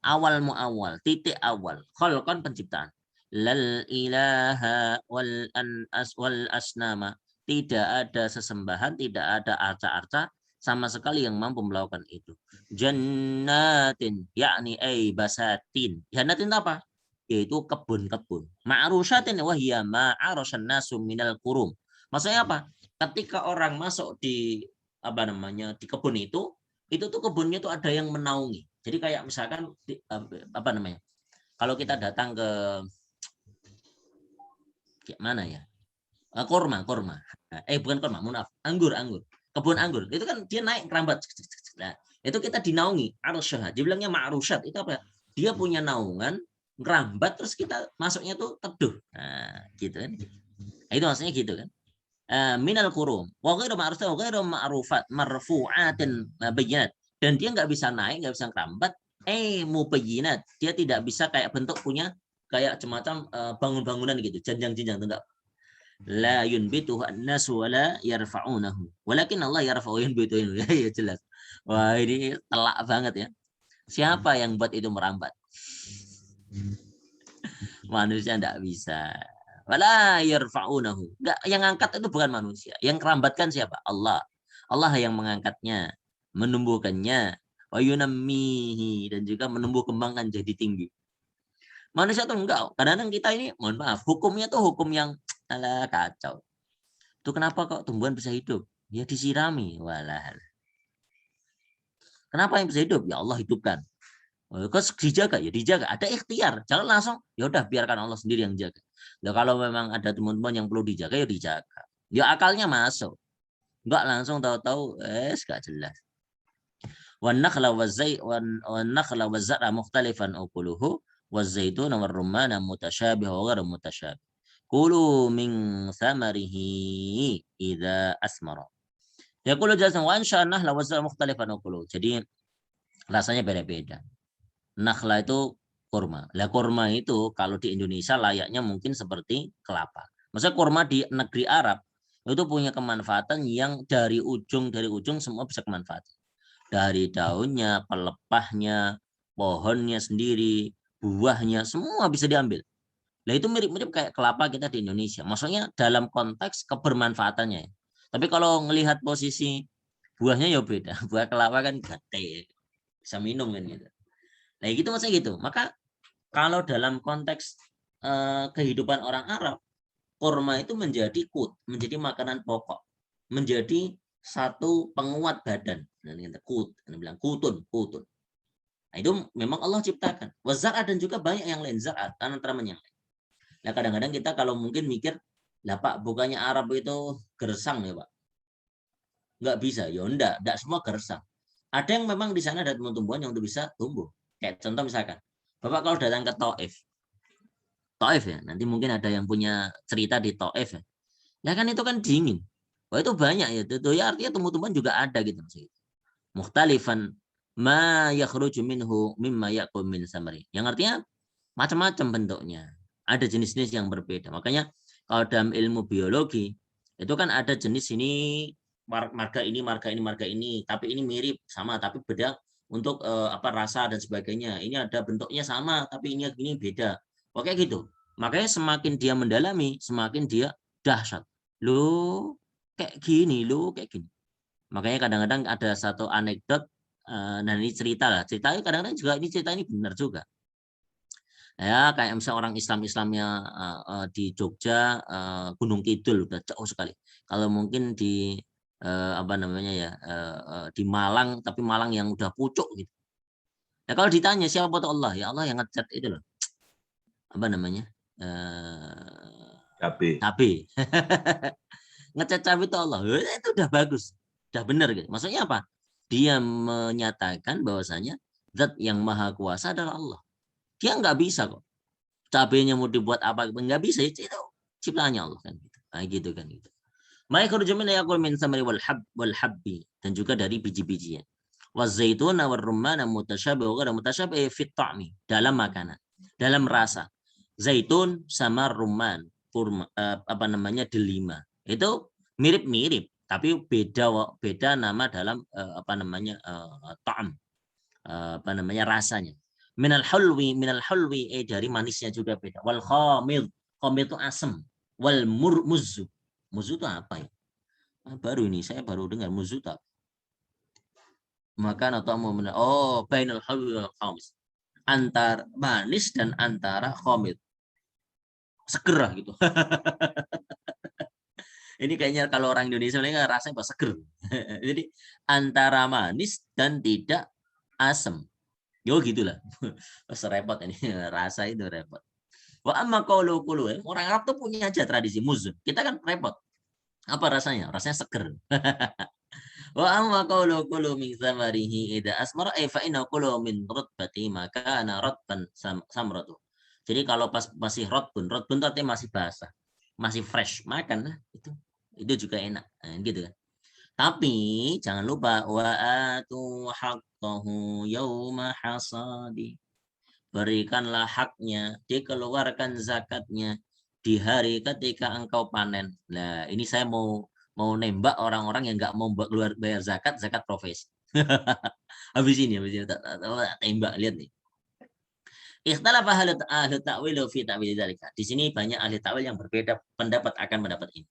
awal muawal, titik awal. Khalqan, penciptaan. Lal ilaha wal asnama, tidak ada sesembahan, tidak ada arca-arca sama sekali yang mampu melakukan itu. Jannatin, yakni basatin. Jannatin apa? Yaitu kebun-kebun. Ma'rusyatin wahiyya ma'arasyan nasu minal kurum. Maksudnya apa? Ketika orang masuk di di kebun itu tuh kebunnya tuh ada yang menaungi. Jadi kayak misalkan kalau kita datang ke mana ya? Korma. Bukan korma, maaf. Anggur. Kebun anggur. Itu kan dia naik kerambat. Nah, itu kita dinaungi. Arsyah. Dibilangnya ma'rusyat. Itu apa? Dia punya naungan, ngerambat, terus kita masuknya tuh teduh. Nah, gitu kan. Nah, itu maksudnya gitu kan. Minal kurum. Wa ghairu ma'rufat, wa ghairu ma'rufat, marfu'atin bayyinat. Dan dia nggak bisa naik, nggak bisa ngerambat. Mubayyinat. Dia tidak bisa kayak bentuk punya kayak semacam bangun-bangunan gitu, jenjang-jenjang, enggak. La yunbituhu an-nasu wa la yarfa'unahu. Walakin Allah yarfa'u yunbituhu. Ya jelas. Wah, ini telak banget ya. Siapa yang buat itu merambat? Manusia tidak bisa. Wala yarfa'unahu. Enggak, yang angkat itu bukan manusia. Yang kerambatkan siapa? Allah. Allah yang mengangkatnya, menumbuhkannya, wa yunammihi, dan juga menumbuh kembangkan jadi tinggi. Manusia tuh enggak. Kadang-kadang kita ini, mohon maaf, hukumnya tuh hukum yang alah kacau. Itu kenapa kok tumbuhan bisa hidup? Ya disirami. Walah. Kenapa yang bisa hidup? Ya Allah hidupkan. Kok dijaga? Ya dijaga. Ada ikhtiar. Jangan langsung, ya udah biarkan Allah sendiri yang jaga. Ya kalau memang ada teman-teman yang perlu dijaga, ya dijaga. Ya akalnya masuk. Enggak langsung tahu-tahu, gak jelas. Wan nakhla wa zar'a mukhtalifan ukuluhu waz-zaitun war-rumman mutasyabih wa ghairu mutasyabih. Kulu min thamarihi idza asmara. Ya kulu jazan wa ansha an-nakhla wa zar'a mukhtalifan ukuluhu. Jadi rasanya beda-beda. Nakhla itu kurma. Lah kurma itu kalau di Indonesia layaknya mungkin seperti kelapa. Maksudnya kurma di negeri Arab itu punya kemanfaatan yang dari ujung semua bisa kemanfaatan. Dari daunnya, pelepahnya, pohonnya sendiri, buahnya, semua bisa diambil. Nah itu mirip-mirip kayak kelapa kita di Indonesia. Maksudnya dalam konteks kebermanfaatannya. Tapi kalau ngelihat posisi buahnya ya beda. Buah kelapa kan gate, bisa minum kan gitu. Nah gitu maksudnya gitu. Maka kalau dalam konteks kehidupan orang Arab, kurma itu menjadi menjadi makanan pokok, menjadi satu penguat badan. Bilang kutun. Nah, itu memang Allah ciptakan. Wazar'at dan juga banyak yang lain zar'at, tanaman yang lain. Nah kadang-kadang kita kalau mungkin mikir, lah Pak bukannya Arab itu gersang ya Pak? Nggak bisa, ya enggak semua gersang. Ada yang memang di sana ada tumbuhan yang bisa tumbuh. Kayak contoh misalkan, Bapak kalau datang ke Taif ya, nanti mungkin ada yang punya cerita di Taif ya. Ya kan itu kan dingin. Wah itu banyak ya. Itu ya artinya tumbuh-tumbuhan juga ada gitu. Mukhtalifan ma yakhruju minhu mimma ya'kul min samari. Yang artinya macam-macam bentuknya. Ada jenis-jenis yang berbeda. Makanya kalau dalam ilmu biologi itu kan ada jenis ini marga ini, tapi ini mirip sama tapi beda untuk rasa dan sebagainya. Ini ada bentuknya sama tapi ini beda. Oke gitu. Makanya semakin dia mendalami, semakin dia dahsyat. Lu kayak gini. Makanya kadang-kadang ada satu anekdot dan ini cerita lah. Ceritanya kadang-kadang juga ini cerita ini benar juga. Ya kayak misalnya orang Islamnya di Jogja, Gunung Kidul udah jauh sekali. Kalau mungkin di di Malang, tapi Malang yang udah pucuk gitu. Ya kalau ditanya siapa tuh Allah, ya Allah yang ngecat itu loh. Cabe. Ngecat cabe itu Allah. Itu udah bagus. Udah benar gitu. Maksudnya apa? Dia menyatakan bahwasanya zat yang maha kuasa adalah Allah. Dia nggak bisa kok. Cabenya mau dibuat apa nggak bisa, itu ciptaannya Allah kan gitu. Nah, gitu kan gitu. Wal habbi, dan juga dari biji-bijian. Wazaitun war rumman mutasyabih wa mutasyabih fit ta'mi, dalam makanan, dalam rasa. Zaitun sama rumman, kurma, delima. Itu mirip-mirip tapi beda nama dalam ta'am, rasanya. Minal hulwi dari manisnya juga beda. Wal khamid itu asam. Wal muzzu itu apa ya? Baru ini saya baru dengar muzzu tak. Maka atau bainal hulwi wal khamid, antara manis dan antara khamid, seger gitu. Ini kayaknya kalau orang Indonesia mereka rasanya seger. Jadi antara manis dan tidak asam. Yo gitulah. Repot ini, rasa itu repot. Wa amma qawlu orang Arab tuh punya aja tradisi muzun. Kita kan repot. Apa rasanya? Rasanya seger. Wa amma qawlu min thamarihi idza asmara fa inna qulu min rutbati maka ana ratban samratu. Jadi kalau pas masih rotbun itu artinya masih basah, masih fresh, makan lah itu. Itu juga enak. Nah, gitu kan. Tapi jangan lupa wa atu haqqahu yauma hasadi. Berikanlah haknya, dikeluarkan zakatnya di hari ketika engkau panen. Nah, ini saya mau nembak orang-orang yang nggak mau bayar zakat profesi. habis ini tak tembak, lihat nih. Ikhtalafa ahli ta'wil fi ta'wil dzalika. Di sini banyak ahli ta'wil yang berbeda pendapat akan pendapat ini.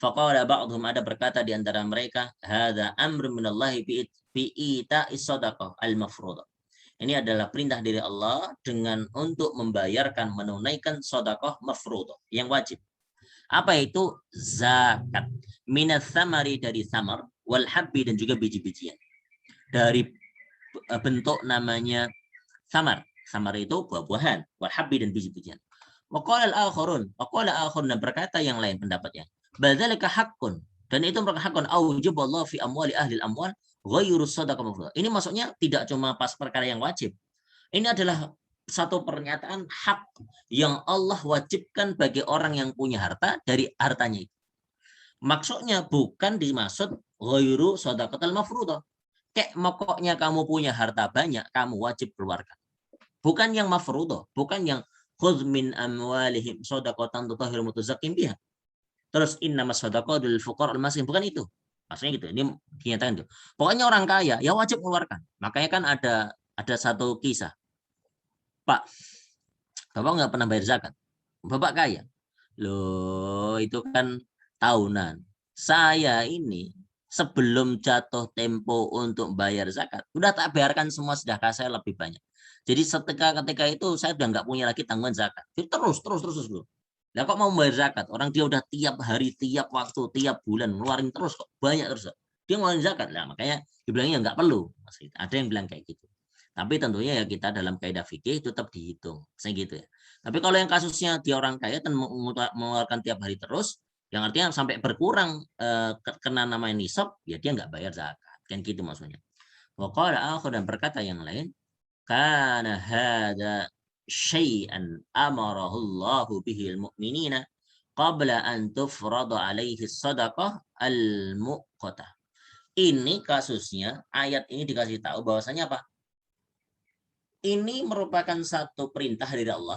Faqala ba'dhum, ada berkata di antara mereka, hadza amrun minallahi bi ita'is shadaqah al-mafruḍah. Ini adalah perintah dari Allah dengan untuk membayarkan, menunaikan sedekah mafruḍah yang wajib. Apa itu? Zakat. Minats samari, dari samar, wal habbi, dan juga biji-bijian. Dari bentuk namanya samar. Samar itu buah-buahan, wal habbi, dan biji-bijian. Wa qala al-akharun, dan berkata yang lain pendapatnya, badzalika haqqun, dan itu merupakan haqqun aujiballahu fi amwali ahli al-amwal ghairu shadaqah mafruḍah. Ini maksudnya tidak cuma pas perkara yang wajib. Ini adalah satu pernyataan hak yang Allah wajibkan bagi orang yang punya harta dari hartanya itu. Maksudnya bukan dimaksud ghairu shadaqatul mafruḍah. Kayak pokoknya kamu punya harta banyak, kamu wajib keluarkan. Bukan yang mafruḍah, bukan yang khudz min amwalihim shadaqatan tutahhiruhum mutazakkim biha. Terus innamas shadaqatu lil fuqara al-masakin, bukan itu. Maksudnya gitu. Ini dinyatakan itu. Pokoknya orang kaya ya wajib mengeluarkan. Makanya kan ada satu kisah. Pak, Bapak nggak pernah bayar zakat. Bapak kaya. Loh, itu kan tahunan. Saya ini sebelum jatuh tempo untuk bayar zakat, udah tak bayarkan semua sedekah saya lebih banyak. Jadi ketika itu saya udah nggak punya lagi tanggungan zakat. Jadi terus dulu. Nah, kok mau bayar zakat? Orang dia udah tiap hari, tiap waktu, tiap bulan ngeluarin terus kok, banyak terus. Dia ngeluarin zakat lah, makanya dibilangnya nggak perlu. Ada yang bilang kayak gitu. Tapi tentunya ya kita dalam kaidah fikih tetap dihitung, gitu ya. Tapi kalau yang kasusnya dia orang kaya dan mengeluarkan tiap hari terus, yang artinya sampai berkurang kena namanya nisab, ya dia nggak bayar zakat, kan gitu maksudnya. Waqala akhar, dan berkata yang lain, kana hadza syai'an amarahu Allahu bihi al-mu'minina qabla an tufrada alaihi sadaqah al-muqqatah. Ini kasusnya, ayat ini dikasih tahu bahwasanya apa? Ini merupakan satu perintah dari Allah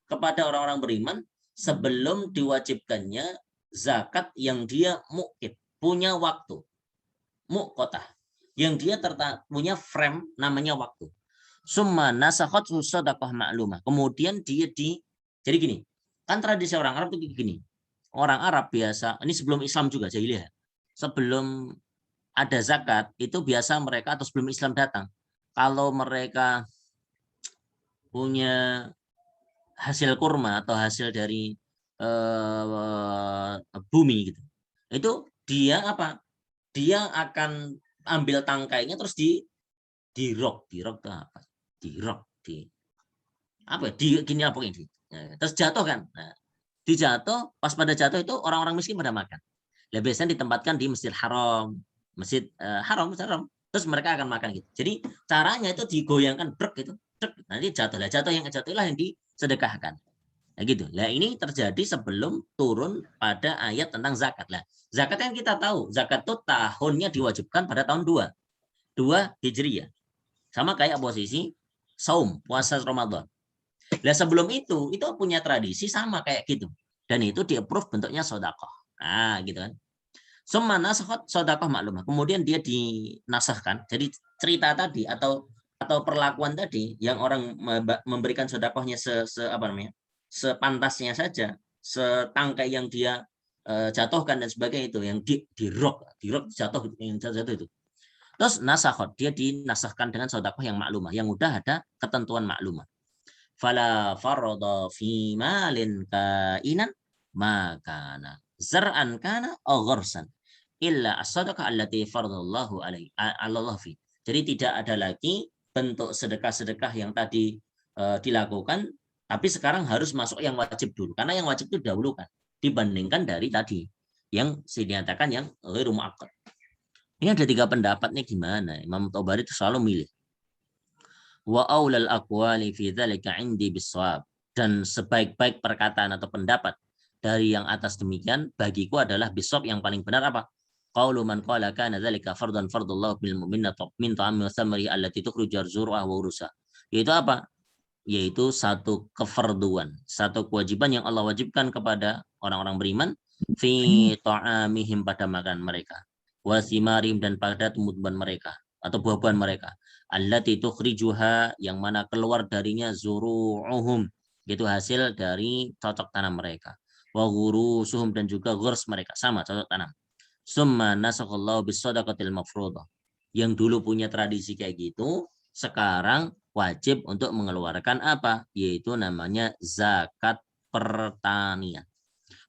kepada orang-orang beriman sebelum diwajibkannya zakat yang dia muqit, punya waktu. Muqqatah, yang dia punya frame namanya waktu. Summa nasakhat sadaqah ma'lumah. Kemudian dia jadi gini. Kan tradisi orang Arab itu gini. Orang Arab biasa, ini sebelum Islam juga jahiliyah. Sebelum ada zakat itu biasa mereka, atau sebelum Islam datang, kalau mereka punya hasil kurma atau hasil dari bumi gitu. Itu dia apa? Dia akan ambil tangkainya terus dirok itu apa? Gini apa ini? Terus jatuh kan? Nah, dijatuh, pas pada jatuh itu orang-orang miskin pada makan. Nah, biasanya ditempatkan di Masjid Haram, Haram. Terus mereka akan makan gitu. Jadi caranya itu digoyangkan brek gitu. Nanti jatuhlah yang disedekahkan. Nah gitu. Nah ini terjadi sebelum turun pada ayat tentang zakat. Lah, zakat yang kita tahu, zakat itu tahunnya diwajibkan pada tahun 2 Hijriyah. Sama kayak posisi saum, puasa Ramadan. Nah sebelum itu punya tradisi sama kayak gitu. Dan itu di-approve bentuknya sedekah. Nah gitu kan. Summa nasakhat sedekah maklumah. Kemudian dia dinasahkan. Jadi cerita tadi atau perlakuan tadi yang orang memberikan sedekahnya sepantasnya saja, setangkai yang dia jatuhkan dan sebagainya itu, yang dirok jatuh itu. Terus nasakhat, dia dinasahkan dengan sedekah yang maklumah, yang udah ada ketentuan maklumah. Fala farada fi malin kainan makana zar'an kana aw gharsan illa as-sadaqah allati faradallahu alaihi Allah fi. Jadi tidak ada lagi bentuk sedekah-sedekah yang tadi dilakukan, tapi sekarang harus masuk yang wajib dulu, karena yang wajib itu didahulukan dibandingkan dari tadi yang dinyatakan yang ghairu muakkad. Ini ada 3 pendapat nih, gimana? Imam Tabari itu selalu milih. Wa aulal aqwali fi dzalika indi bisawab, dan sebaik-baik perkataan atau pendapat dari yang atas demikian bagiku adalah bisawab, yang paling benar apa? Qaulu man qala kana dzalika fardan fardullah bil mu'minina min ta'ami wa samari allati tukhruju zur'ah wa urusa. Yaitu apa? Yaitu satu kefarduan, satu kewajiban yang Allah wajibkan kepada orang-orang beriman fi ta'amihim, pada makan mereka, wa simarihim, dan pada tumbuhan mereka, atau buah-buahan mereka. Allati tukhrijuha, yang mana keluar darinya zuru'uhum, itu hasil dari cocok tanam mereka. Wa ghurusuhum, dan juga ghurs mereka, sama cocok tanam. Summa nasakhallahu bis-shadaqatil mafruḍah. Yang dulu punya tradisi kayak gitu, sekarang wajib untuk mengeluarkan apa? Yaitu namanya zakat pertanian.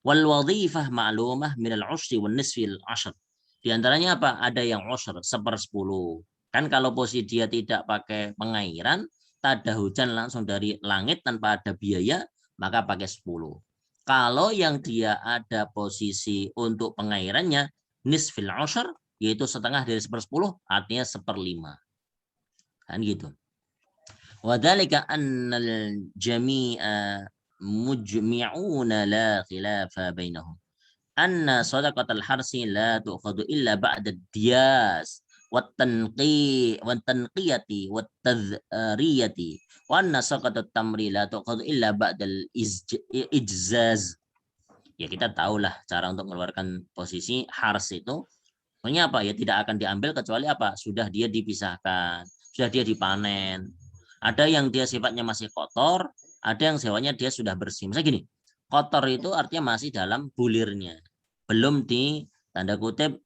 Wal wadhifah ma'lumah minal ushri wan nisfil ashr. Di antaranya apa? Ada yang ushr 1/10. Kan kalau posisi dia tidak pakai pengairan, tak ada hujan langsung dari langit tanpa ada biaya, maka pakai 10. Kalau yang dia ada posisi untuk pengairannya nisfil ashr, yaitu setengah dari 1/10, artinya 1/5. Kan gitu. Wadhalika annal jami'a mujmi'una la khilafa bainahum. Anna sadaqatal harsi la tu'khadu illa ba'da diyas wat-tanqiyati wat-tadhriyati wa anna sadaqatat tamri la tu'khadu illa ba'dal ijzaz. Ya kita tahulah cara untuk mengeluarkan posisi hars itu. Maksudnya apa? Ya tidak akan diambil kecuali apa? Sudah dia dipisahkan, sudah dia dipanen. Ada yang dia sifatnya masih kotor, ada yang sifatnya dia sudah bersih. Misalnya gini, kotor itu artinya masih dalam bulirnya, belum di tanda kutip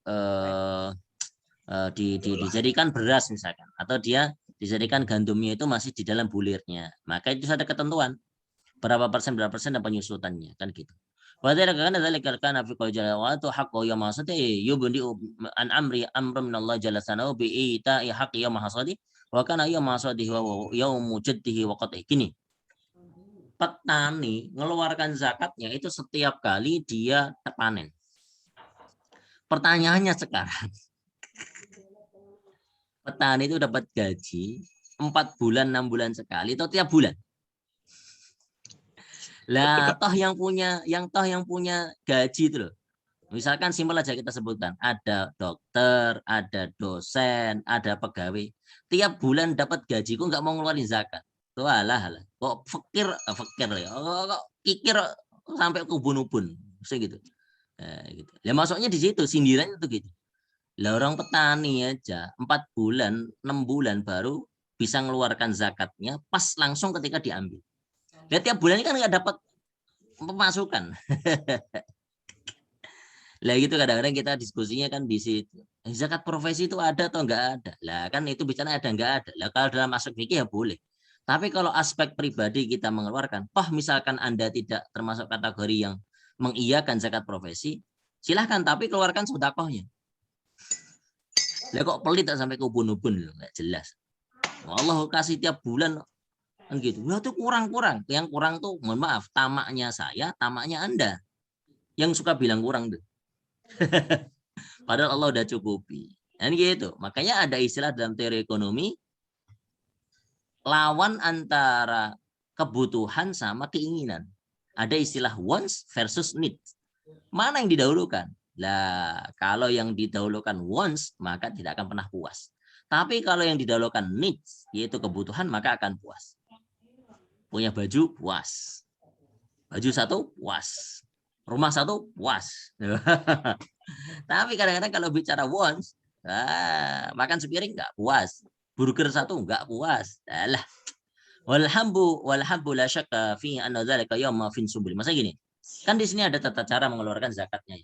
dijadikan beras misalkan, atau dia dijadikan gandumnya itu masih di dalam bulirnya. Maka itu ada ketentuan berapa persen dan penyusutannya, kan gitu. Wadhalika kana dzalika kana fi qaul jalla wa atu haqqo yawma hasadi yubdi an amri amrun minallah jalla sanahu bi ita'i haqqi yawma hasadi wa kana yawma hasadi wa yaumu jaddihi wa qat'i. Gini, petani mengeluarkan zakatnya itu setiap kali dia panen. Pertanyaannya sekarang, petani itu dapat gaji 4 bulan, 6 bulan sekali atau tiap bulan? Lah, toh yang punya gaji itu loh. Misalkan simpel aja kita sebutkan, ada dokter, ada dosen, ada pegawai. Tiap bulan dapat gaji, kok nggak mau ngeluarin zakat? Tuh alah. Kok fakir ya? Kok kikir sampai kubun-ubun, gitu. Gitu. Lah masuknya di situ, sindirannya tuh gitu. Lah orang petani aja 4 bulan, 6 bulan baru bisa mengeluarkan zakatnya pas langsung ketika diambil. Lah tiap bulan ini kan nggak dapat pemasukan. Lah gitu kadang-kadang kita diskusinya kan di situ. Zakat profesi itu ada atau enggak ada? Lah kan itu bicara ada enggak ada. Lah kalau dalam aspek fikih ya boleh. Tapi kalau aspek pribadi kita mengeluarkan, misalkan Anda tidak termasuk kategori yang mengiyakan zakat profesi, silahkan tapi keluarkan sedekahnya. Lah kok pelit sampai ke ubun-ubun, enggak jelas. Allah kasih tiap bulan kan gitu. Nah, itu kurang-kurang. Yang kurang tuh mohon maaf, tamaknya saya, tamaknya Anda. Yang suka bilang kurang tuh. Padahal Allah udah cukupi. Dan gitu. Makanya ada istilah dalam teori ekonomi, lawan antara kebutuhan sama keinginan. Ada istilah wants versus needs. Mana yang didahulukan? Lah, kalau yang didahulukan wants, maka tidak akan pernah puas. Tapi kalau yang didahulukan needs, yaitu kebutuhan, maka akan puas. Punya baju, puas. Baju 1, puas. Rumah 1, puas. Tapi kadang-kadang kalau bicara wants, makan sepiring nggak puas. Burger 1 nggak puas. Alah. Walhambu la syakka fi anna dzalika yawma fin subul. Masa gini. Kan di sini ada tata cara mengeluarkan zakatnya.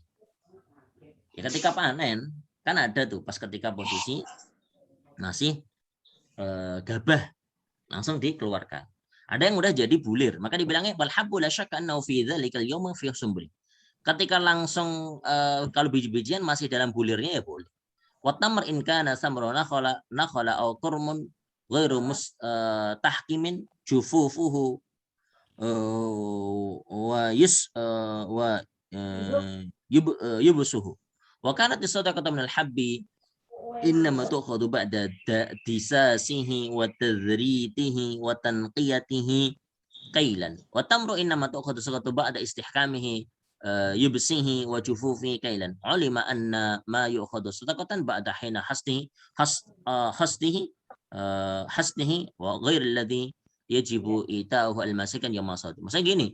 Ya ketika panen, kan ada tuh pas ketika posisi masih gabah langsung dikeluarkan. Ada yang udah jadi bulir, maka dibilangnya walhabbu la syakka annahu fi dzalikal yawma fi sumbul. Ketika langsung kalau biji-bijian masih dalam bulirnya ya boleh. Wa tamr in kana samru nakhala aw turmun ghairu tahkimin jufufuhu wa yubsuhu. Wa kanat as-sadaqatu min al-habbi innama tu'khadhu ba'da disasihi wa tadhritihi wa tanqiyatihi qailan wa tamru innama tu'khadhu sadaqatu ba'da istihkamihi yubsihi wa jufufihi qailan ulima anna ma yu'khadhu sadaqatan ba'da hina hasdihi wa ghair alladhi yajibu ita'uhu al-masikan yawma sadi. Maksudnya gini,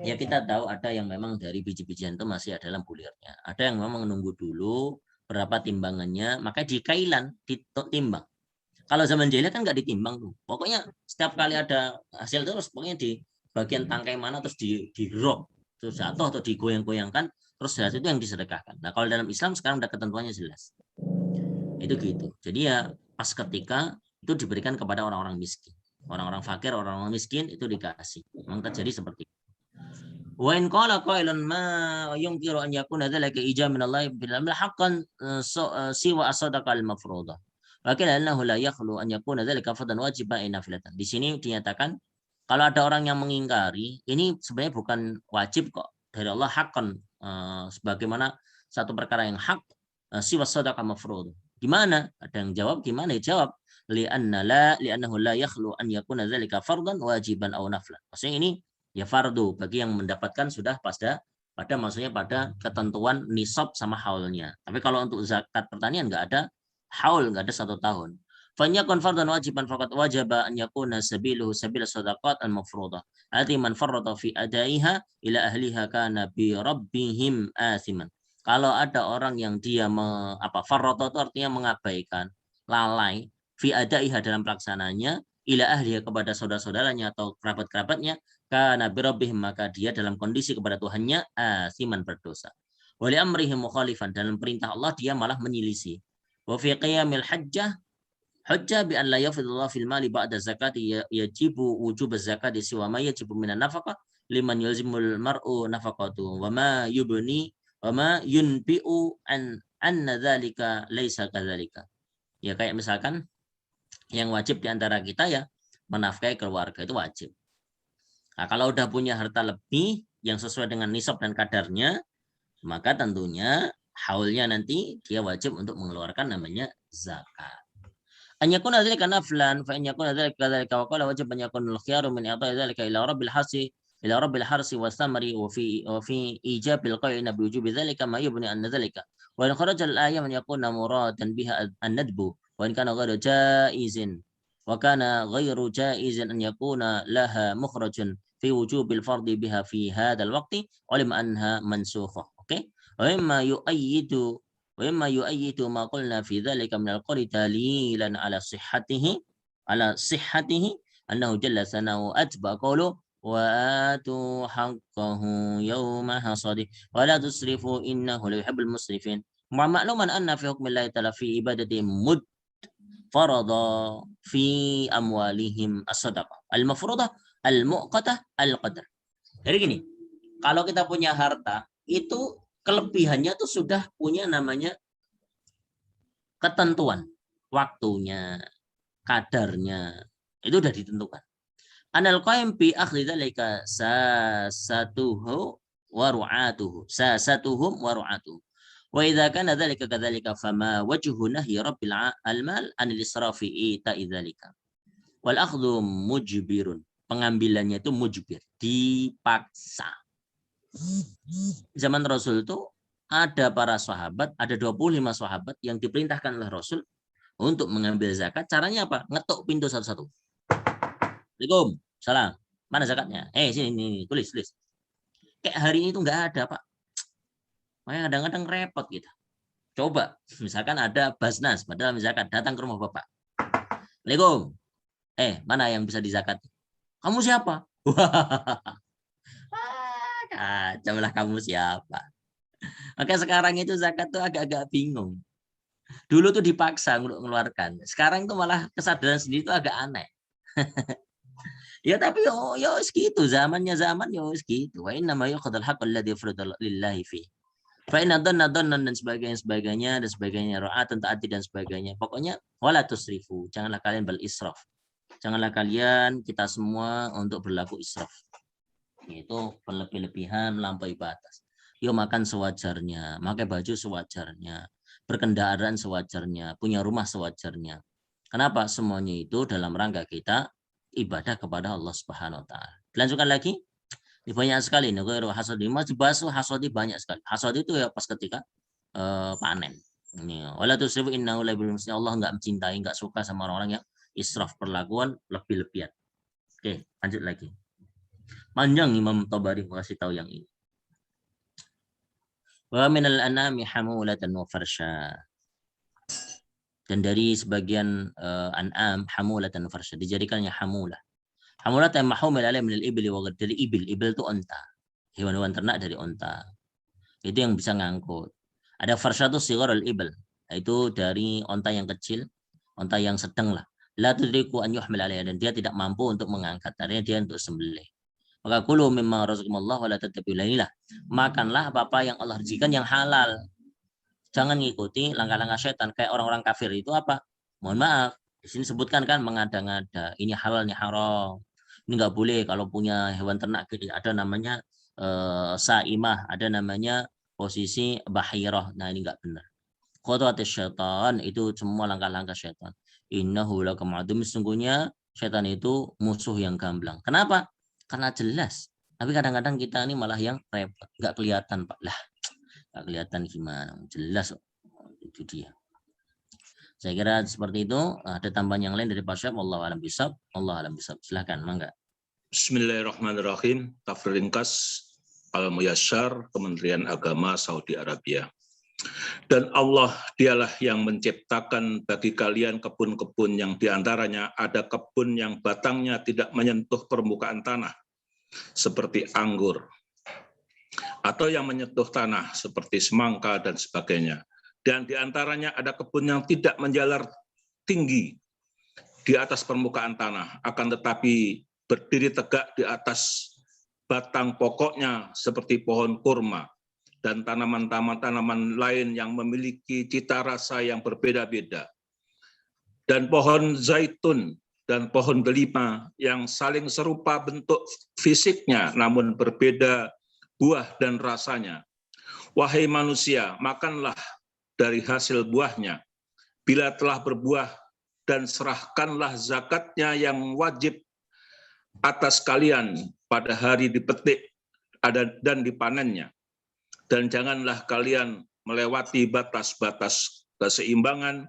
ya kita tahu ada yang memang dari biji-bijian itu masih ada dalam bulirnya. Ada yang memang menunggu dulu berapa timbangannya, maka dikailan, ditimbang. Kalau zaman jahiliyah kan nggak ditimbang tuh. Pokoknya setiap kali ada hasil terus, pokoknya di bagian tangkai mana terus di-drop, terus jatuh atau digoyang-goyangkan, terus hasil itu yang disedekahkan. Nah kalau dalam Islam sekarang ada ketentuannya jelas. Itu gitu. Jadi ya pas ketika itu diberikan kepada orang-orang miskin. Orang-orang fakir, orang-orang miskin itu dikasih. Memang terjadi seperti itu. Wa in qala qailun ma yunkiru an yakuna dzalika ijab min Allah bil amr haqqan siwa as-sadaqah al-mafruḍah. Lakin annahu la yakhlu an yakuna dzalika fardhan wajiban aw nafilatan. Di sini dinyatakan kalau ada orang yang mengingkari, ini sebenarnya bukan wajib kok dari Allah haqqan, sebagaimana satu perkara yang hak, siwa as-sadaqah mafruḍah. Gimana? Ada yang jawab, gimana? Jawab li'annahu la yakhlu an yakuna dzalika fardhan wajiban aw naflan. Maksudnya ini ya fardu bagi yang mendapatkan sudah pada maksudnya pada ketentuan nisab sama haulnya. Tapi kalau untuk zakat pertanian nggak ada haul, nggak ada 1 tahun. Fanyakun fardan wajiban faqat wajaba an yakuna sabiluhu sabil sadaqat al-mafruḍah. Allati man farrata fi adaiha ila ahliha kana bi rabbihim athiman. Kalau ada orang yang dia farrata itu artinya mengabaikan, lalai fi adaiha dalam pelaksananya ila ahliha kepada saudara-saudaranya atau kerabat-kerabatnya, karena birabihim maka dia dalam kondisi kepada Tuhannya asiman berdosa. Wali amrihim mukhalifan, dalam perintah Allah dia malah menyelisih. Wa fi qiyamil hujjah bi an la yafidullah fil mali ba'da zakati yajibu wujub az-zakati siwa ma yajibu minan nafaqah liman yulzimul mar'u nafaqatu wa ma yubni wa ma yunbi'u anna dzalika laisa kadzalika. Ya kayak misalkan yang wajib di antara kita ya menafkahi keluarga itu wajib. Nah, kalau udah punya harta lebih yang sesuai dengan nisab dan kadarnya, maka tentunya haulnya nanti dia wajib untuk mengeluarkan namanya zakat. An yakuna dzalika naflan fa in yakuna dzalika wa qala wajib an yakuna al-khiyaru min i'ta'i dzalika ila rabbil harsi wa thamari wa fi ijabil qa'ina bi wujubi dzalika ma yubni an dzalika. Wa in kharaja al-ayya man yakuna muradan biha an-nadbu wa in kana ghairu jaizin wa kana ghairu jaizin an yakuna laha mukhrajun fi wujubil fardi biha fi hadzal waqti ulima anha mansukhah. Oke. Wa imma yu'ayyidu ma qulna fi dzalika min al-qawli dalilan ala sihhatihi annahu jalla sana'u atba qawlu wa atu haqqahu yawma hasadi wa la tusrifu innahu la yuhibbul musrifin. Ma'luman anna fi hukmillahi ta'ala fi ibadati mud farada fi amwalihim as-sadaqah al-mafruḍah al-mu'qatah al-qadar. Jadi gini, kalau kita punya harta, itu kelebihannya tuh sudah punya namanya ketentuan. Waktunya, kadarnya, itu sudah ditentukan. Anal qaim bi akhdhi dzalika sasatuhum wa ru'atuhu. Wa idza kana dzalika kadzalika fama wajhu nahyi rabbil almal anil israfi ita'i dzalika. Wal akhdhu mujbirun. Pengambilannya itu mujbir, dipaksa. Zaman Rasul itu ada para sahabat, ada 25 sahabat yang diperintahkan oleh Rasul untuk mengambil zakat. Caranya apa? Ngetuk pintu satu-satu. Assalamualaikum, salam. Mana zakatnya? Sini, tulis. Kayak hari ini itu nggak ada, Pak. Makanya kadang-kadang repot gitu. Coba, misalkan ada Basnas, padahal zakat, datang ke rumah Bapak. Assalamualaikum. Mana yang bisa dizakati? Kamu siapa? Kacau lah, kamu siapa? Maka sekarang itu zakat tuh agak-agak bingung. Dulu tuh dipaksa untuk mengeluarkan. Sekarang tuh malah kesadaran sendiri tuh agak aneh. Ya tapi yo segitu, zamannya yo segitu. Wa inna ma yuqadal haqqal ladzi farada lillahi fi. Fa inna dhanna dan sebagainya, ra'atan ta'ati dan sebagainya. Pokoknya wala tusrifu, janganlah kalian berisraf. Janganlah kalian, kita semua untuk berlaku israf. Yaitu berlebih-lebihan, melampaui batas. Yuk makan sewajarnya, pakai baju sewajarnya, berkendaraan sewajarnya, punya rumah sewajarnya. Kenapa? Semuanya itu dalam rangka kita ibadah kepada Allah Subhanahu wa taala. Dilanjutkan lagi. Banyak sekali nih, hasadi. Masih basuh hasadi banyak sekali. Hasadi itu ya pas ketika panen. Wala tusrifu innahu la yuhibbul muslimin. Allah enggak mencintai, enggak suka sama orang-orang yang israf, perlakuan lebih-lebihan. Oke, lanjut lagi. Panjang Imam Tabari kasih tahu yang ini. Wa minal anami hamulatan wa farsha. Dan dari sebagian an'am hamulatan wa farsha, dijadikannya hamulah. Hamulatan mahumil alaih minal ibli wa dari ibil. Ibil itu onta. Hewan-hewan ternak dari onta. Itu yang bisa ngangkut. Ada farsha itu sigharul ibil. Itu dari onta yang kecil, onta yang sedang lah. La tudriku an yuhmil alaiha, dan dia tidak mampu untuk mengangkat. Artinya dia untuk sembelih. Maka kulu mimma razaqakumullah wa la tattabi'u. Makanlah apa-apa yang Allah rezekikan yang halal. Jangan ngikuti langkah-langkah setan kayak orang-orang kafir itu apa? Mohon maaf, di sini sebutkan kan mengada-ngada. Ini halal, ini haram. Ini nggak boleh kalau punya hewan ternak ada namanya saimah, ada namanya posisi bahirah. Nah, ini nggak benar. Khutuwatis syaitan itu semua langkah-langkah syaitan. Innahu lakum aduwwun, sesungguhnya syaitan itu musuh yang gamblang. Kenapa? Karena jelas. Tapi kadang-kadang kita ini malah yang repot, nggak kelihatan, Pak. Lah, nggak kelihatan gimana? Jelas itu dia. Saya kira seperti itu. Ada tambahan yang lain dari Pak Syaf? Allah alam bisab. Allah alam bisab. Silahkan, mangga. Bismillahirrahmanirrahim. Tafsir ringkas Al-Muyassar, Kementerian Agama Saudi Arabia. Dan Allah dialah yang menciptakan bagi kalian kebun-kebun yang diantaranya ada kebun yang batangnya tidak menyentuh permukaan tanah seperti anggur, atau yang menyentuh tanah seperti semangka dan sebagainya. Dan diantaranya ada kebun yang tidak menjalar tinggi di atas permukaan tanah, akan tetapi berdiri tegak di atas batang pokoknya seperti pohon kurma dan tanaman-tanaman lain yang memiliki cita rasa yang berbeda-beda. Dan pohon zaitun dan pohon delima yang saling serupa bentuk fisiknya namun berbeda buah dan rasanya. Wahai manusia, makanlah dari hasil buahnya bila telah berbuah, dan serahkanlah zakatnya yang wajib atas kalian pada hari dipetik dan dipanennya. Dan janganlah kalian melewati batas-batas keseimbangan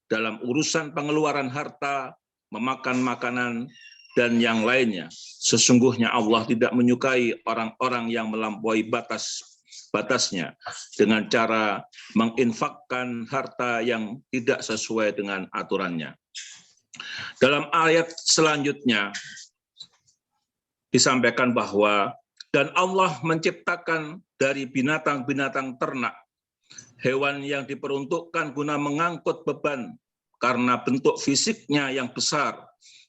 dalam urusan pengeluaran harta, memakan makanan, dan yang lainnya. Sesungguhnya Allah tidak menyukai orang-orang yang melampaui batasnya dengan cara menginfakkan harta yang tidak sesuai dengan aturannya. Dalam ayat selanjutnya disampaikan bahwa dan Allah menciptakan dari binatang-binatang ternak hewan yang diperuntukkan guna mengangkut beban karena bentuk fisiknya yang besar,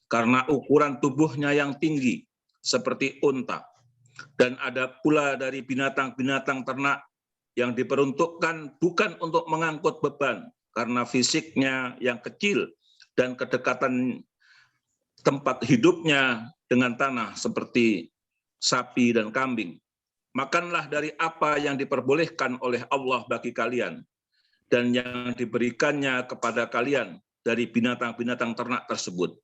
karena ukuran tubuhnya yang tinggi seperti unta. Dan ada pula dari binatang-binatang ternak yang diperuntukkan bukan untuk mengangkut beban karena fisiknya yang kecil dan kedekatan tempat hidupnya dengan tanah seperti sapi dan kambing. Makanlah dari apa yang diperbolehkan oleh Allah bagi kalian dan yang diberikannya kepada kalian dari binatang-binatang ternak tersebut.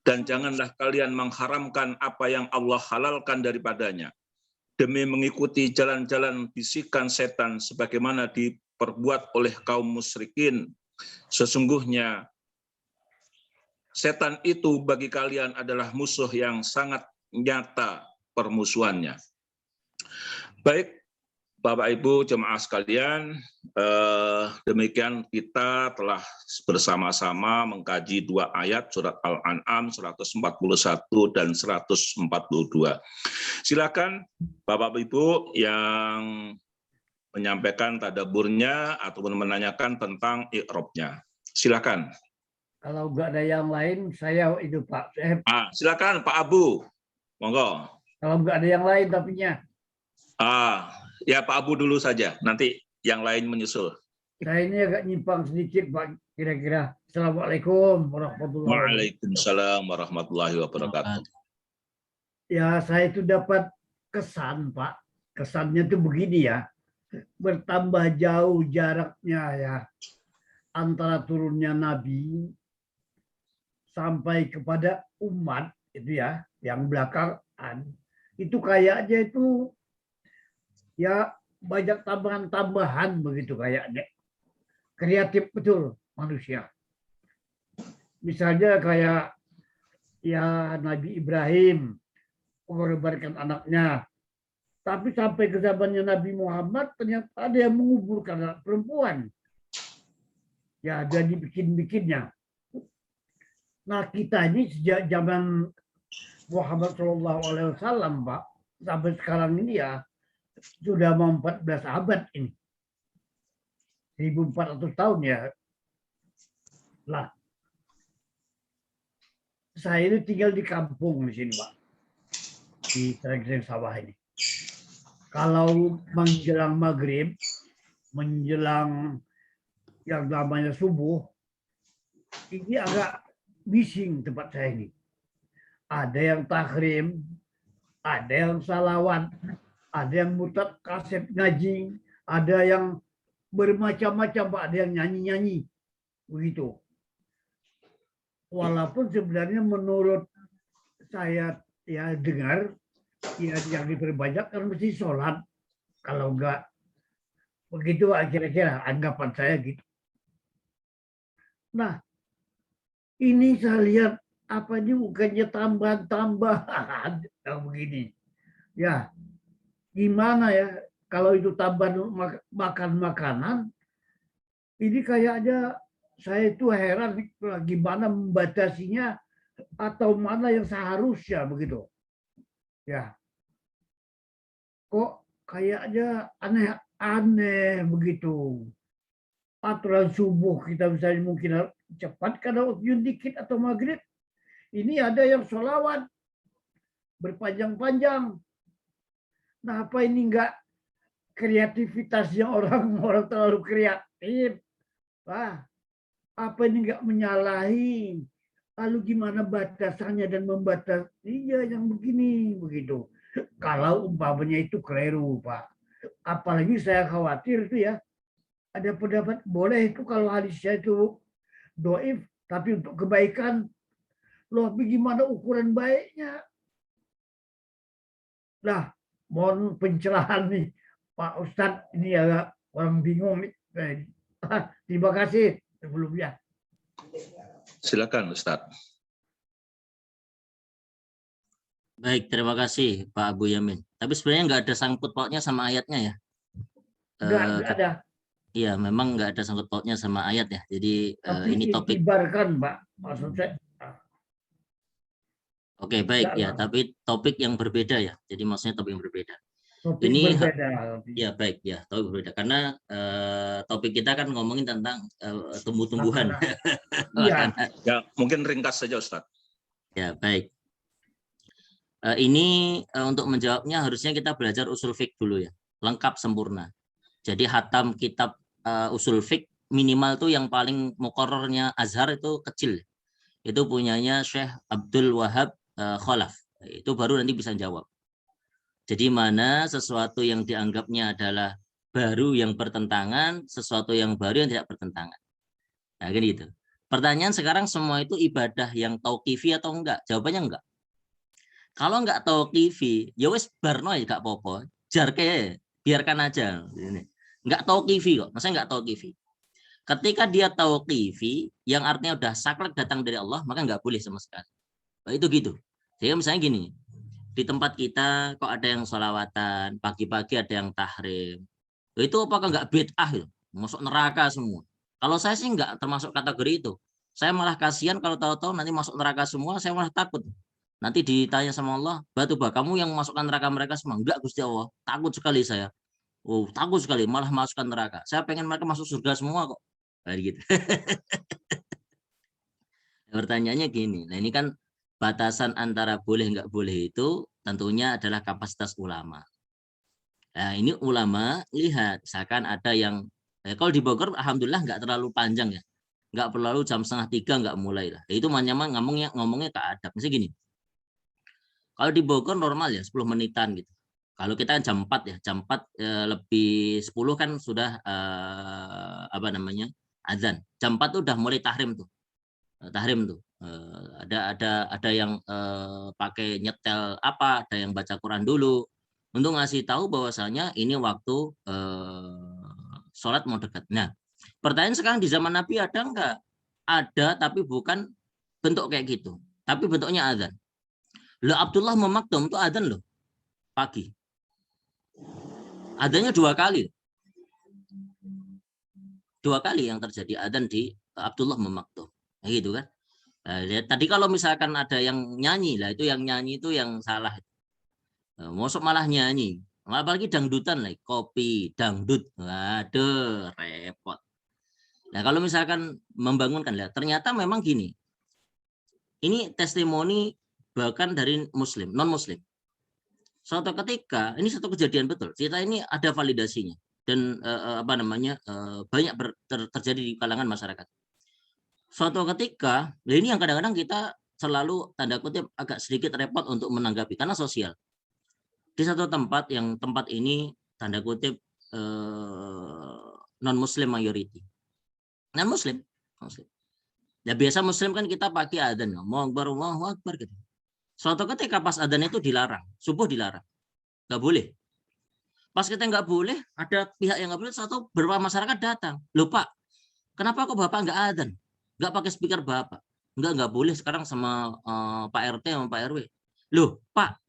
Dan janganlah kalian mengharamkan apa yang Allah halalkan daripadanya demi mengikuti jalan-jalan bisikan setan sebagaimana diperbuat oleh kaum musyrikin. Sesungguhnya setan itu bagi kalian adalah musuh yang sangat nyata permusuhannya. Baik, Bapak Ibu jemaah sekalian, demikian kita telah bersama-sama mengkaji dua ayat surat Al-An'am 141 dan 142. Silakan Bapak Ibu yang menyampaikan tadaburnya ataupun menanyakan tentang i'rabnya. Silakan. Kalau nggak ada yang lain, saya itu Pak. Silakan Pak Abu, monggo. Kalau nggak ada yang lain tapinya. Ya Pak Abu dulu saja, nanti yang lain menyusul. Saya ini agak nyimpang sedikit Pak, kira-kira. Assalamualaikum warahmatullahi wabarakatuh. Waalaikumsalam warahmatullahi wabarakatuh. Ya, saya itu dapat kesan Pak. Kesannya itu begini ya. Bertambah jauh jaraknya ya antara turunnya Nabi sampai kepada umat itu ya, yang belakangan itu kayaknya itu ya banyak tambahan-tambahan begitu kayaknya. Kreatif betul manusia. Misalnya kayak ya Nabi Ibrahim mengorbankan anaknya Tapi sampai ke zamannya Nabi Muhammad ternyata ada yang menguburkan anak perempuan. Ya, jadi bikin-bikinnya. Nah, kita ini sejak zaman Muhammad SAW, Pak, sampai sekarang ini ya sudah mau 14 abad ini. 1400 tahun ya. Lah, saya ini tinggal di kampung di sini, Pak. Di tereng-tereng sawah ini. Kalau menjelang maghrib, menjelang yang namanya subuh, ini agak bising tempat saya ini. Ada yang tahrim, ada yang salawat, ada yang mutat kaset ngaji, ada yang bermacam-macam, Pak, ada yang nyanyi-nyanyi. Begitu. Walaupun sebenarnya menurut saya ya dengar, ya yang diperbanyak kan mesti sholat. Kalau enggak, begitu kira-kira anggapan saya gitu. Nah, ini saya lihat apa ini bukannya tambahan-tambahan yang begini. Ya, gimana ya kalau itu tambahan makan makanan, ini kayaknya saya itu heran gimana membatasinya atau mana yang seharusnya begitu. Ya, kok kayaknya aneh-aneh begitu. Aturan subuh kita misalnya mungkin cepat karena waktu dikit atau maghrib. Ini ada yang sholawat berpanjang-panjang. Nah, apa ini enggak kreativitasnya orang terlalu kreatif? Wah, apa ini enggak menyalahi? Lalu gimana batasannya dan membatasinya yang begini begitu? Kalau umpamanya itu keliru, Pak. Apalagi saya khawatir itu ya. Ada pendapat boleh itu kalau hadisnya itu doif, tapi untuk kebaikan. Loh, bagaimana ukuran baiknya? Nah, mohon pencerahan nih, Pak Ustadz. Ini agak orang bingung nih. Terima kasih sebelumnya. Silakan Ustadz. Baik, terima kasih Pak Abu Yamin. Tapi sebenarnya nggak ada sangkut pautnya sama ayatnya ya. Nggak ada. Iya, memang nggak ada sangkut pautnya sama ayat ya. Jadi Tapi ini topik. Ibarkan, Pak. Maksud saya. Oke, baik ya. Tapi topik yang berbeda ya. Jadi maksudnya topik yang berbeda. Topik Ini berbeda. ya baik ya, topik berbeda. Karena topik kita kan ngomongin tentang tumbuh-tumbuhan. Iya. Ya, mungkin ringkas saja Ustadz. Ya, baik. Ini untuk menjawabnya harusnya kita belajar usul fiqh dulu ya. Lengkap sempurna. Jadi hatam kitab usul fiqh minimal tuh yang paling muqarrarnya Azhar itu kecil. Itu punyanya Syekh Abdul Wahab Khalaf. Itu baru nanti bisa jawab. Jadi mana sesuatu yang dianggapnya adalah baru yang bertentangan, sesuatu yang baru yang tidak bertentangan. Nah, gitu. Pertanyaan sekarang semua itu ibadah yang tauqifi atau enggak? Jawabannya enggak. Kalau enggak tauqifi, ya wes barno ya enggak apa-apa. Jarke, biarkan aja. Enggak tauqifi kok. Maksudnya enggak tauqifi. Ketika dia tauqifi, yang artinya udah saklek datang dari Allah, maka enggak boleh sama sekali. Nah, itu gitu. Jadi misalnya gini, di tempat kita kok ada yang sholawatan, pagi-pagi ada yang tahrim. Itu apakah enggak bid'ah? Masuk neraka semua. Kalau saya sih enggak termasuk kategori itu. Saya malah kasihan kalau tahu-tahu nanti masuk neraka semua, saya malah takut. Nanti ditanya sama Allah, batu bah, kamu yang masukkan neraka mereka semua. Enggak, Gusti Allah. Takut sekali saya. Oh, takut sekali, malah masukkan neraka. Saya pengen mereka masuk surga semua kok. Kayak gitu. Pertanyaannya gini, nah ini kan batasan antara boleh nggak boleh itu tentunya adalah kapasitas ulama. Nah ini ulama lihat, misalkan ada yang, kalau di Bogor alhamdulillah nggak terlalu panjang ya, nggak perlu jam 2:30 nggak mulai lah. Itu nyaman ngomongnya keadab. Misalnya gini, kalau di Bogor normal ya 10 menitan gitu. Kalau kita jam 4 ya, jam 4 lebih 10 kan sudah apa namanya azan. Jam 4 tuh udah mulai tahrim tuh. Tahrim tuh. Ada yang pakai nyetel apa, ada yang baca Quran dulu untuk ngasih tahu bahwasanya ini waktu sholat mau dekat. Nah, pertanyaan sekarang di zaman Nabi ada enggak? Ada, tapi bukan bentuk kayak gitu. Tapi bentuknya azan. Loh, Abdullah memakdum itu azan loh pagi. Adanya 2 kali. 2 kali yang terjadi adzan di Abdullah Maktum. Nah, gitu kan. Nah, tadi kalau misalkan ada yang nyanyi lah, itu yang nyanyi itu yang salah. Masuk malah nyanyi. Apalagi dangdutan lah, kopi, dangdut. Waduh, repot. Nah, kalau misalkan membangunkan lah, ternyata memang gini. Ini testimoni bahkan dari muslim, non-muslim. Suatu ketika, ini satu kejadian betul. Cerita ini ada validasinya dan banyak terjadi di kalangan masyarakat. Suatu ketika, ini yang kadang-kadang kita selalu tanda kutip agak sedikit repot untuk menanggapi karena sosial. Di satu tempat ini tanda kutip non-muslim majority. Non-muslim. Ya biasa muslim kan kita pakai adzan, Allahu Akbar gitu. Suatu ketika pas adzan itu dilarang, subuh dilarang. Nggak boleh. Pas kita nggak boleh, ada pihak yang nggak boleh, satu beberapa masyarakat datang. Loh Pak, kenapa kok Bapak nggak adzan? Nggak pakai speaker Bapak? Nggak boleh sekarang sama Pak RT sama Pak RW. Loh Pak,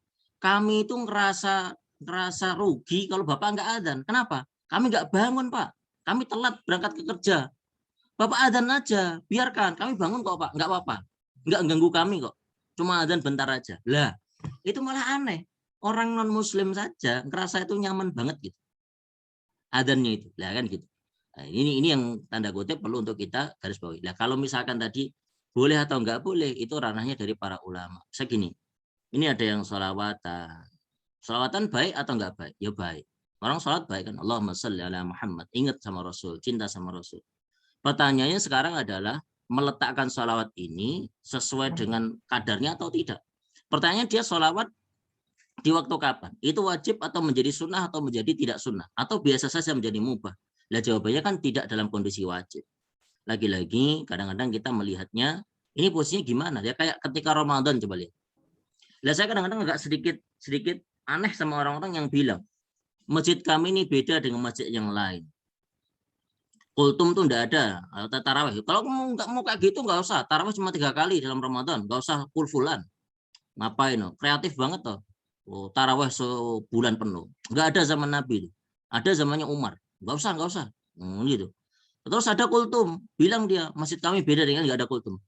kami itu ngerasa rugi kalau Bapak nggak adzan. Kenapa? Kami nggak bangun Pak. Kami telat berangkat ke kerja. Bapak adzan aja, biarkan. Kami bangun kok Pak, nggak apa-apa. Nggak ganggu kami kok. Cuma adzan bentar aja. Lah, itu malah aneh. Orang non-muslim saja ngerasa itu nyaman banget gitu. Adzannya itu, lah kan gitu. Nah, ini yang tanda kutip perlu untuk kita garis bawahi. Nah, kalau misalkan tadi boleh atau nggak boleh, itu ranahnya dari para ulama. Segini, ini ada yang sholawatan. Sholawatan baik atau nggak baik? Ya baik. Orang sholat baik kan. Allahumma sholli ala Muhammad. Ingat sama Rasul, cinta sama Rasul. Pertanyaannya sekarang adalah meletakkan sholawat ini sesuai dengan kadarnya atau tidak. Pertanyaannya dia sholawat di waktu kapan? Itu wajib atau menjadi sunnah atau menjadi tidak sunnah? Atau biasa saja menjadi mubah? Nah jawabannya kan tidak dalam kondisi wajib. Lagi-lagi kadang-kadang kita melihatnya, ini posisinya gimana? Ya kayak ketika Ramadan coba lihat. Nah saya kadang-kadang agak sedikit aneh sama orang-orang yang bilang, masjid kami ini beda dengan masjid yang lain. Kultum tuh enggak ada, atau tarawih. Kalau nggak mau kayak gitu nggak usah. Tarawih cuma 3 kali dalam Ramadan, nggak usah full-fullan. Ngapain? Kreatif banget toh. Tarawih sebulan penuh. Nggak ada zaman Nabi. Ada zamannya Umar. Nggak usah. Gitu. Terus ada kultum. Bilang dia, masjid kami beda dengan nggak ada kultum.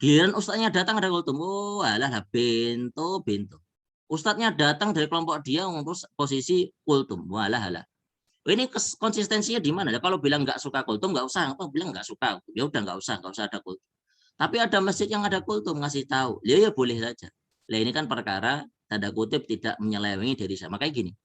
Giliran ustadznya datang ada kultum. Oh alah, bento. Ustadznya datang dari kelompok dia untuk posisi kultum. Walah. Ini konsistensinya di mana? Kalau bilang nggak suka kultum, nggak usah. Apa bilang nggak suka? Ya udah nggak usah ada kultum. Tapi ada masjid yang ada kultum, ngasih tahu. Ya boleh saja. Nah ini kan perkara tanda kutip tidak menyelewengi dari saya. Makanya gini,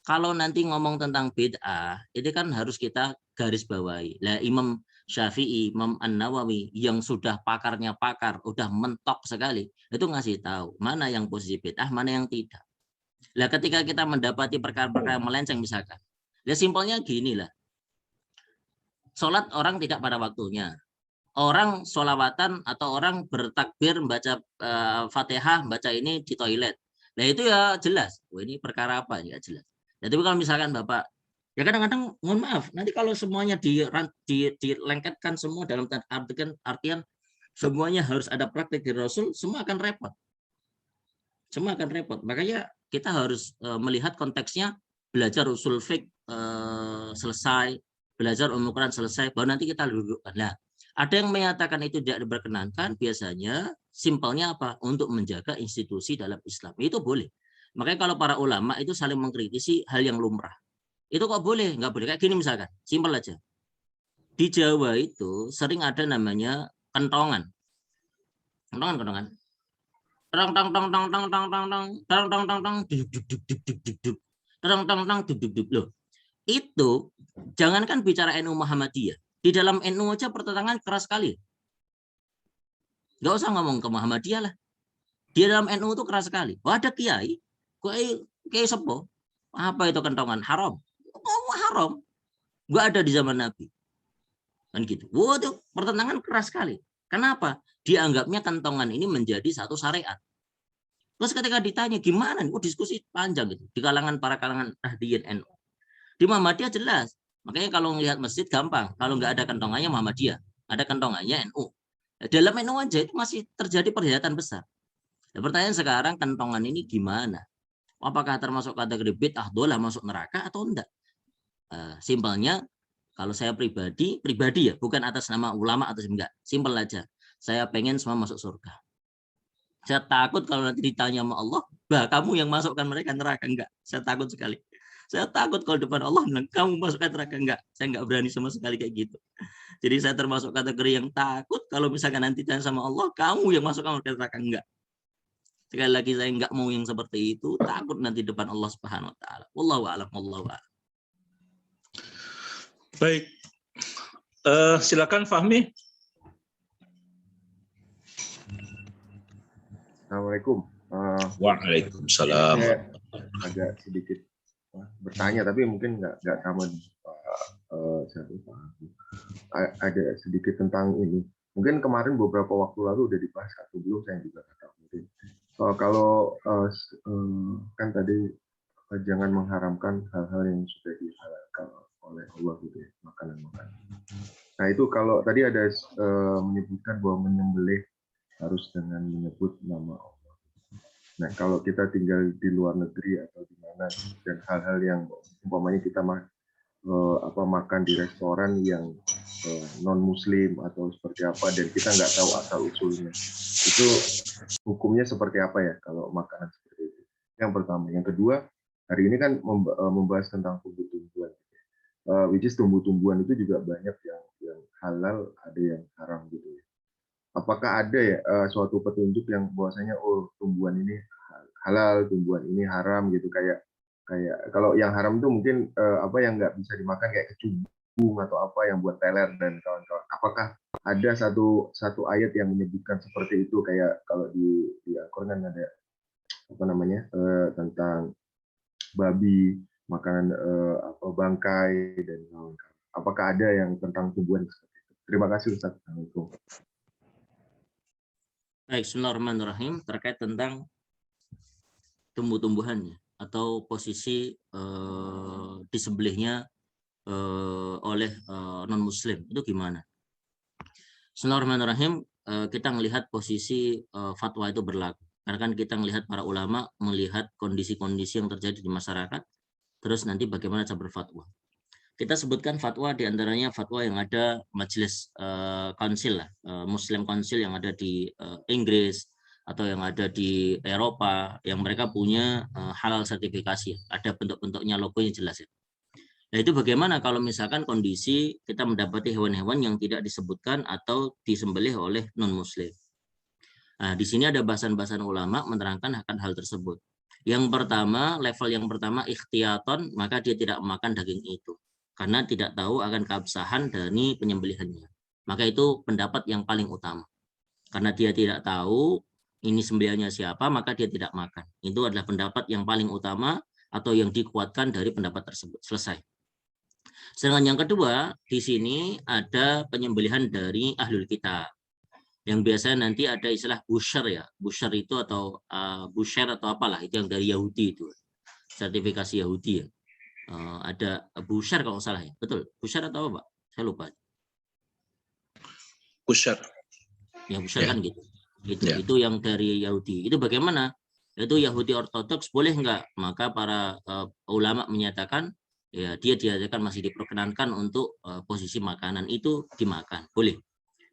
kalau nanti ngomong tentang bid'ah, itu kan harus kita garis bawahi. Lah Imam Syafi'i, Imam An-Nawawi yang sudah pakarnya pakar, udah mentok sekali, itu ngasih tahu mana yang posisi bid'ah, mana yang tidak. Lah ketika kita mendapati perkara-perkara melenceng misalkan, ya simpelnya gini lah. Sholat orang tidak pada waktunya. Orang sholawatan atau orang bertakbir membaca Fatihah, baca ini di toilet. Nah itu ya jelas. Oh, ini perkara apa? Ya jelas. Nah, tapi kalau misalkan Bapak, ya kadang-kadang mohon maaf, nanti kalau semuanya dilengketkan semua dalam artian semuanya harus ada praktik di Rasul, semua akan repot. Makanya kita harus melihat konteksnya, belajar usul fiqh selesai, belajar Quran selesai, baru nanti kita dudukkan. Nah, ada yang menyatakan itu tidak diperkenankan, biasanya simpelnya apa? Untuk menjaga institusi dalam Islam. Itu boleh. Makanya kalau para ulama itu saling mengkritisi hal yang lumrah. Itu kok boleh? Nggak boleh. Kayak gini misalkan, simpel aja. Di Jawa itu sering ada namanya kentongan. Kentongan. Loh, itu jangankan bicara NU Muhammadiyah, di dalam NU aja pertentangan keras sekali. Nggak usah ngomong ke Muhammadiyah lah. Di dalam NU itu keras sekali. Oh, ada kiai sepo. Apa itu kentongan? Haram. Oh, haram. Nggak ada di zaman Nabi. Kan gitu. Wah, itu pertentangan keras sekali. Kenapa? Dianggapnya kentongan ini menjadi satu syariat. Terus ketika ditanya gimana? Diskusi panjang gitu di kalangan para kalangan Nahdliyin NU. Di Muhammadiyah jelas. Makanya kalau melihat masjid gampang. Kalau nggak ada kentongannya Muhammadiyah, ada kentongannya NU. Dalam NU aja itu masih terjadi perdebatan besar. Nah, pertanyaan sekarang kentongan ini gimana? Apakah termasuk kategori bid'ah dolah masuk neraka atau enggak? Simpelnya, kalau saya pribadi ya, bukan atas nama ulama atau enggak, simpel aja. Saya pengen semua masuk surga. Saya takut kalau nanti ditanya sama Allah, bah kamu yang masukkan mereka neraka, enggak. Saya takut sekali. Saya takut kalau depan Allah bilang, kamu masukkan neraka, enggak. Saya enggak berani sama sekali kayak gitu. Jadi saya termasuk kategori yang takut kalau misalkan nanti ditanya sama Allah, kamu yang masukkan mereka neraka, enggak. Sekali lagi saya enggak mau yang seperti itu, takut nanti depan Allah Subhanahu wa taala. Wallahu a'lam, wallahu a'lam. Baik. Silakan Fahmi. Assalamualaikum. Waalaikumsalam. Saya agak sedikit bertanya, tapi mungkin nggak sama ada sedikit tentang ini. Mungkin kemarin beberapa waktu lalu udah dibahas atau belum, saya juga nggak tahu. Mungkin kalau kan tadi jangan mengharamkan hal-hal yang sudah dihalalkan oleh Allah gitu ya, makanan-makanan. Nah itu kalau tadi ada menyebutkan bahwa menyembelih harus dengan menyebut nama Allah. Nah, kalau kita tinggal di luar negeri atau di mana dan hal-hal yang umpamanya kita makan di restoran yang non Muslim atau seperti apa dan kita nggak tahu asal usulnya, itu hukumnya seperti apa ya kalau makanan seperti itu? Yang pertama. Yang kedua, hari ini kan membahas tentang tumbuh-tumbuhan, which is tumbuh-tumbuhan itu juga banyak yang halal, ada yang haram gitu ya. Apakah ada ya suatu petunjuk yang bahwasanya tumbuhan ini halal, tumbuhan ini haram gitu, kayak kalau yang haram itu mungkin yang nggak bisa dimakan kayak kecubung atau apa yang buat teler dan kawan-kawan. Apakah ada satu ayat yang menyebutkan seperti itu, kayak kalau di Al-Qur'an kan ada tentang babi, makanan bangkai dan kawan-kawan. Apakah ada yang tentang tumbuhan seperti itu? Terima kasih Ustaz. Assalamualaikum. Baik, bismillahirrahmanirrahim. Terkait tentang tumbuh-tumbuhannya atau posisi disembelihnya oleh non-muslim, itu gimana? Bismillahirrahmanirrahim. Kita melihat posisi fatwa itu berlaku. Karena kan kita melihat para ulama melihat kondisi-kondisi yang terjadi di masyarakat, terus nanti bagaimana cara berfatwa. Kita sebutkan fatwa, diantaranya fatwa yang ada majelis konsil, Muslim Council yang ada di Inggris atau yang ada di Eropa, yang mereka punya halal sertifikasi, ada bentuk-bentuknya, logonya jelas ya. Nah itu bagaimana kalau misalkan kondisi kita mendapati hewan-hewan yang tidak disebutkan atau disembelih oleh non-muslim. Nah di sini ada bahasan-bahasan ulama menerangkan akan hal tersebut. Yang pertama, level yang pertama ikhtiyaton, maka dia tidak makan daging itu karena tidak tahu akan keabsahan dari penyembelihannya. Maka itu pendapat yang paling utama. Karena dia tidak tahu ini sembelihannya siapa, maka dia tidak makan. Itu adalah pendapat yang paling utama atau yang dikuatkan dari pendapat tersebut. Selesai. Sedangkan yang kedua, di sini ada penyembelihan dari ahlul kitab. Yang biasanya nanti ada istilah busher ya. Busher itu atau busher atau apalah, itu yang dari Yahudi itu. Sertifikasi Yahudi ya. Ada busher kalau nggak salah ya, betul? Busher atau apa, Pak? Saya lupa. Busher. Ya busher kan gitu. Itu yang dari Yahudi. Itu bagaimana? Itu Yahudi Ortodoks boleh nggak? Maka para ulama menyatakan ya dia diadakan masih diperkenankan untuk posisi makanan itu dimakan, boleh.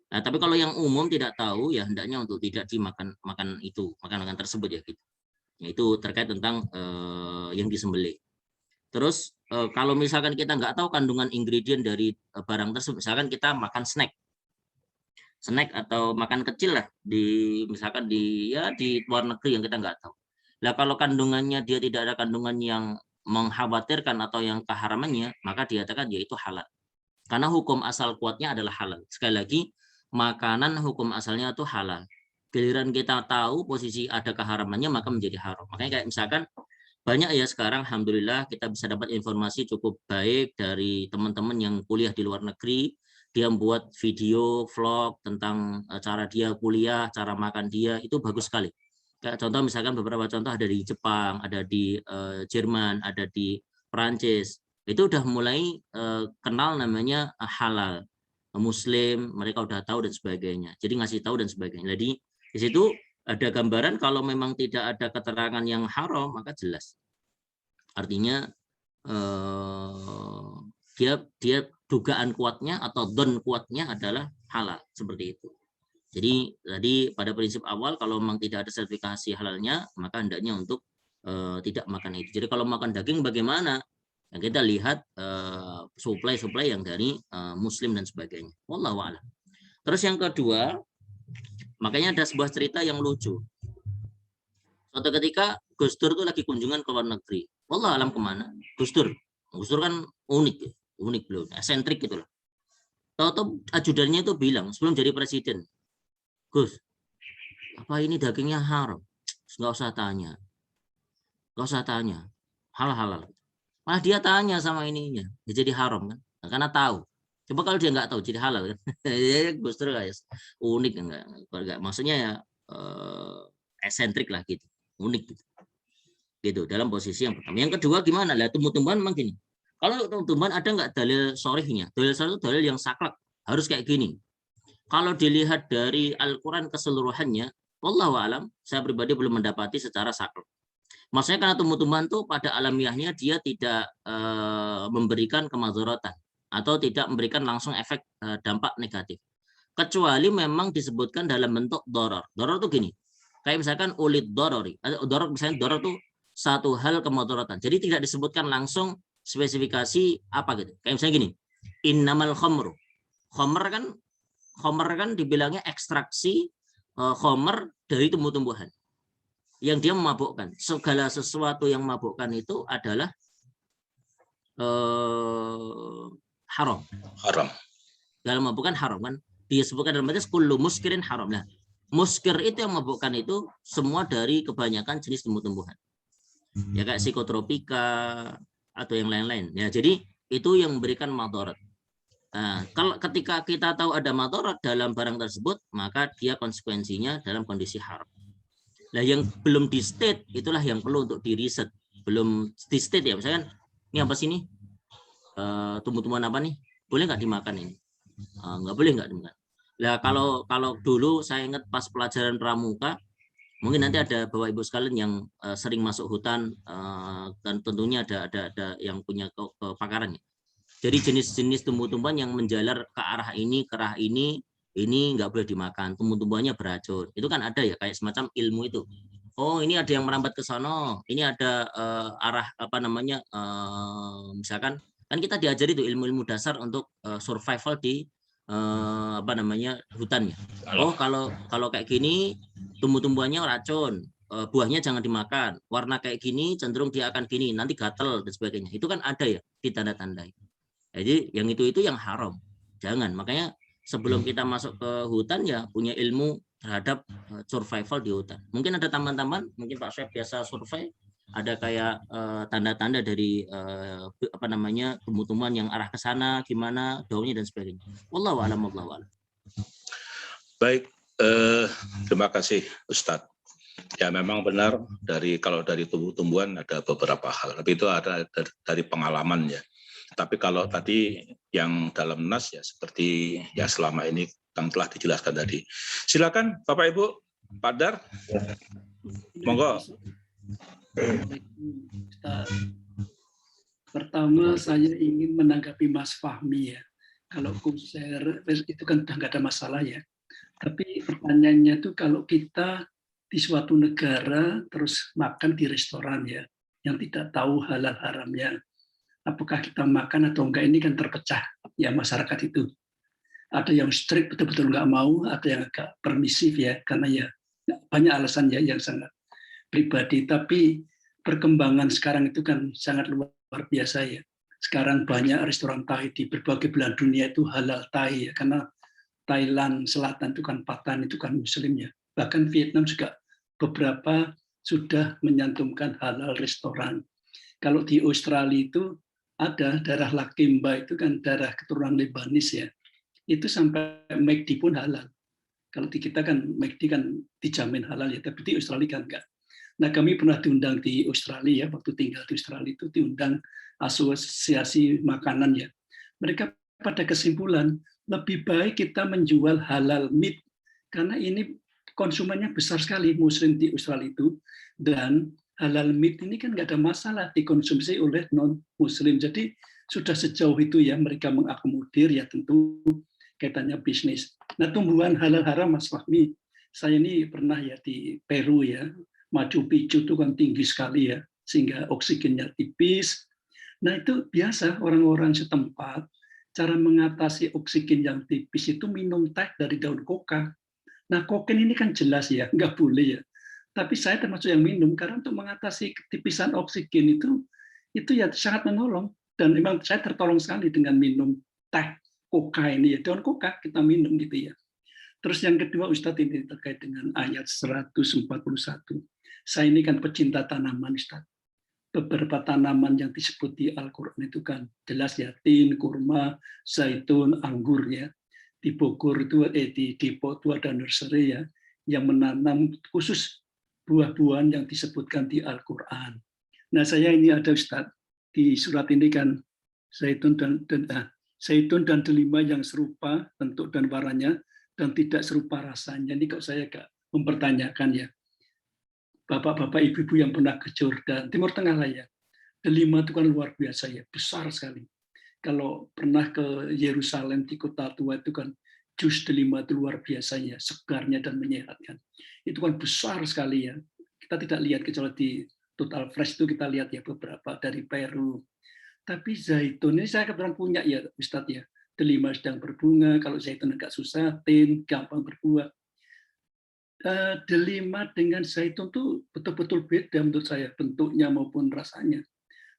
Nah, tapi kalau yang umum tidak tahu ya hendaknya untuk tidak dimakan makanan tersebut ya gitu. Ya, itu terkait tentang yang disembelih. Terus kalau misalkan kita nggak tahu kandungan ingredient dari barang tersebut, misalkan kita makan snack atau makan kecil lah misalkan di luar negeri yang kita nggak tahu. Nah kalau kandungannya dia tidak ada kandungan yang mengkhawatirkan atau yang keharamannya, maka dikatakan yaitu halal. Karena hukum asal kuatnya adalah halal. Sekali lagi, makanan hukum asalnya itu halal. Giliran kita tahu posisi ada keharamannya, maka menjadi haram. Makanya kayak misalkan banyak ya sekarang, alhamdulillah kita bisa dapat informasi cukup baik dari teman-teman yang kuliah di luar negeri. Dia membuat video vlog tentang cara dia kuliah, cara makan dia, itu bagus sekali. Kayak contoh misalkan beberapa contoh ada di Jepang, ada di Jerman, ada di Perancis. Itu udah mulai kenal namanya halal, Muslim, mereka udah tahu dan sebagainya. Jadi ngasih tahu dan sebagainya. Jadi di situ ada gambaran kalau memang tidak ada keterangan yang haram, maka jelas. Artinya dia dugaan kuatnya atau don kuatnya adalah halal, seperti itu. Jadi tadi pada prinsip awal kalau memang tidak ada sertifikasi halalnya, maka hendaknya untuk tidak makan itu. Jadi kalau makan daging bagaimana? Yang kita lihat supply yang dari Muslim dan sebagainya. Wallahu a'lam. Terus yang kedua, makanya ada sebuah cerita yang lucu. Suatu ketika Gus Dur itu lagi kunjungan ke luar negeri. Wallahu a'lam kemana? Gus Dur kan unik beliau, esentrik gitu loh. Tahu-tahu ajudannya itu bilang sebelum jadi presiden, Gus, apa ini dagingnya haram? Nggak usah tanya, halal. Malah dia tanya sama ininya, dia jadi haram kan? Nah, karena tahu. Coba kalau dia nggak tahu jadi halal kan? Gus Dur guys, unik enggak? Maksudnya ya esentrik lah gitu, unik gitu. Dalam posisi yang pertama. Yang kedua gimana? Lah tumbuh-tumbuhan memang gini. Kalau tumbuh-tumbuhan ada nggak dalil sorihnya? Dalil sorih itu dalil yang saklek, harus kayak gini. Kalau dilihat dari Al-Quran keseluruhannya, wallahu a'lam, saya pribadi belum mendapati secara saklek. Maksudnya karena tumbuh-tumbuhan itu pada alamiahnya dia tidak memberikan kemadharatan atau tidak memberikan langsung efek dampak negatif. Kecuali memang disebutkan dalam bentuk doror. Doror itu gini, kayak misalkan ulid dorori. Doror misalnya doror itu satu hal kemadharatan. Jadi tidak disebutkan langsung spesifikasi apa gitu. Kayak misalnya gini, innamal khamru. Khamr kan dibilangnya ekstraksi khamr dari tumbuh-tumbuhan yang dia memabukkan. Segala sesuatu yang memabukkan itu adalah haram. Dalam memabukkan haram kan. Disebutkan dalam hadis kullu muskirin haram. Nah, muskir itu yang memabukkan itu semua dari kebanyakan jenis tumbuh-tumbuhan. Ya kayak psikotropika atau yang lain-lain. Ya, jadi itu yang memberikan madarat. Nah, kalau ketika kita tahu ada madarat dalam barang tersebut, maka dia konsekuensinya dalam kondisi haram. Nah, yang belum di state itulah yang perlu untuk di riset. Belum di state ya, misalkan ini apa sih ini? Tumbuh-tumbuhan apa nih? Boleh nggak dimakan ini? Nggak boleh nggak dimakan. Nah, kalau dulu saya ingat pas pelajaran pramuka, mungkin nanti ada Bapak Ibu sekalian yang sering masuk hutan dan tentunya ada yang punya kepakarannya. Jadi jenis-jenis tumbuh-tumbuhan yang menjalar ke arah ini nggak boleh dimakan. Tumbuh-tumbuhannya beracun. Itu kan ada ya kayak semacam ilmu itu. Oh, ini ada yang merambat ke sana. Ini ada arah apa namanya? Misalkan kan kita diajari itu ilmu-ilmu dasar untuk survival di apa namanya hutannya. Oh, kalau kayak gini tumbuh-tumbuhannya racun, buahnya jangan dimakan. Warna kayak gini cenderung dia akan gini, nanti gatel dan sebagainya. Itu kan ada ya ditanda-tandai. Jadi yang itu yang haram. Jangan. Makanya sebelum kita masuk ke hutan ya punya ilmu terhadap survival di hutan. Mungkin ada tambahan-tambahan, mungkin Pak Syed biasa survei, ada kayak tanda-tanda dari apa namanya tumbuh-tumbuhan yang arah ke sana gimana daunnya dan sebagainya. Wallahu a'lam. Baik, terima kasih Ustadz. Ya memang benar kalau dari tumbuh-tumbuhan ada beberapa hal, tapi itu ada dari pengalaman ya. Tapi kalau tadi yang dalam nas ya seperti ya selama ini yang telah dijelaskan tadi. Silakan Bapak Ibu, Pak Dar. Monggo. Pertama saya ingin menanggapi Mas Fahmi ya. Kalau share itu kan udah nggak ada masalah ya. Tapi pertanyaannya itu kalau kita di suatu negara terus makan di restoran ya, yang tidak tahu halal haramnya, apakah kita makan atau enggak ini kan terpecah ya masyarakat itu. Ada yang strict betul-betul nggak mau, ada yang agak permisif ya, karena ya banyak alasan ya yang sangat pribadi. Tapi perkembangan sekarang itu kan sangat luar biasa ya. Sekarang banyak restoran Thai di berbagai belahan dunia itu halal Thai ya, karena Thailand Selatan itu kan Patan itu kan Muslim ya. Bahkan Vietnam juga beberapa sudah menyantumkan halal restoran. Kalau di Australia itu ada darah Lakemba itu kan darah keturunan Lebanis ya. Itu sampai McD pun halal. Kalau di kita kan McD kan dijamin halal ya, tapi di Australia kan enggak. Nah kami pernah diundang di Australia ya, waktu tinggal di Australia itu diundang asosiasi makanan ya. Mereka pada kesimpulan lebih baik kita menjual halal meat karena ini konsumennya besar sekali Muslim di Australia itu, dan halal meat ini kan nggak ada masalah dikonsumsi oleh non Muslim. Jadi sudah sejauh itu ya mereka mengakomodir ya tentu kaitannya bisnis. Nah tumbuhan halal haram Mas Fahmi, saya ini pernah ya di Peru ya, Machu Picchu itu kan tinggi sekali ya, sehingga oksigennya tipis. Nah itu biasa orang-orang setempat, cara mengatasi oksigen yang tipis itu minum teh dari daun koka. Nah kokain ini kan jelas ya, nggak boleh ya. Tapi saya termasuk yang minum, karena untuk mengatasi ketipisan oksigen itu ya sangat menolong. Dan memang saya tertolong sekali dengan minum teh koka ini ya, daun koka kita minum gitu ya. Terus yang kedua Ustadz ini terkait dengan ayat 141. Saya ini kan pecinta tanaman Ustadz. Beberapa tanaman yang disebut di Al-Quran itu kan jelas ya, tin, kurma, zaitun, anggur ya. Di Bogor itu, di Depok itu ada nursery ya, yang menanam khusus buah-buahan yang disebutkan di Al-Quran. Nah saya ini ada Ustadz, di surat ini kan zaitun dan delima yang serupa bentuk dan warnanya dan tidak serupa rasanya. Ini kok saya agak mempertanyakan ya. Bapak-bapak, ibu-ibu yang pernah ke Jordan, Timur Tengah lah ya. Delima itu kan luar biasa ya, besar sekali. Kalau pernah ke Yerusalem di kota tua itu kan jus delima itu luar biasa ya, segarnya dan menyehatkan. Itu kan besar sekali ya. Kita tidak lihat kecuali di Total Fresh itu kita lihat ya beberapa dari Peru. Tapi zaitun ini saya kebetulan punya ya Ustadz ya. Delima sedang berbunga, kalau zaitun agak susah, tin gampang berbuah. Delima dengan zaitun tuh betul-betul beda menurut saya bentuknya maupun rasanya.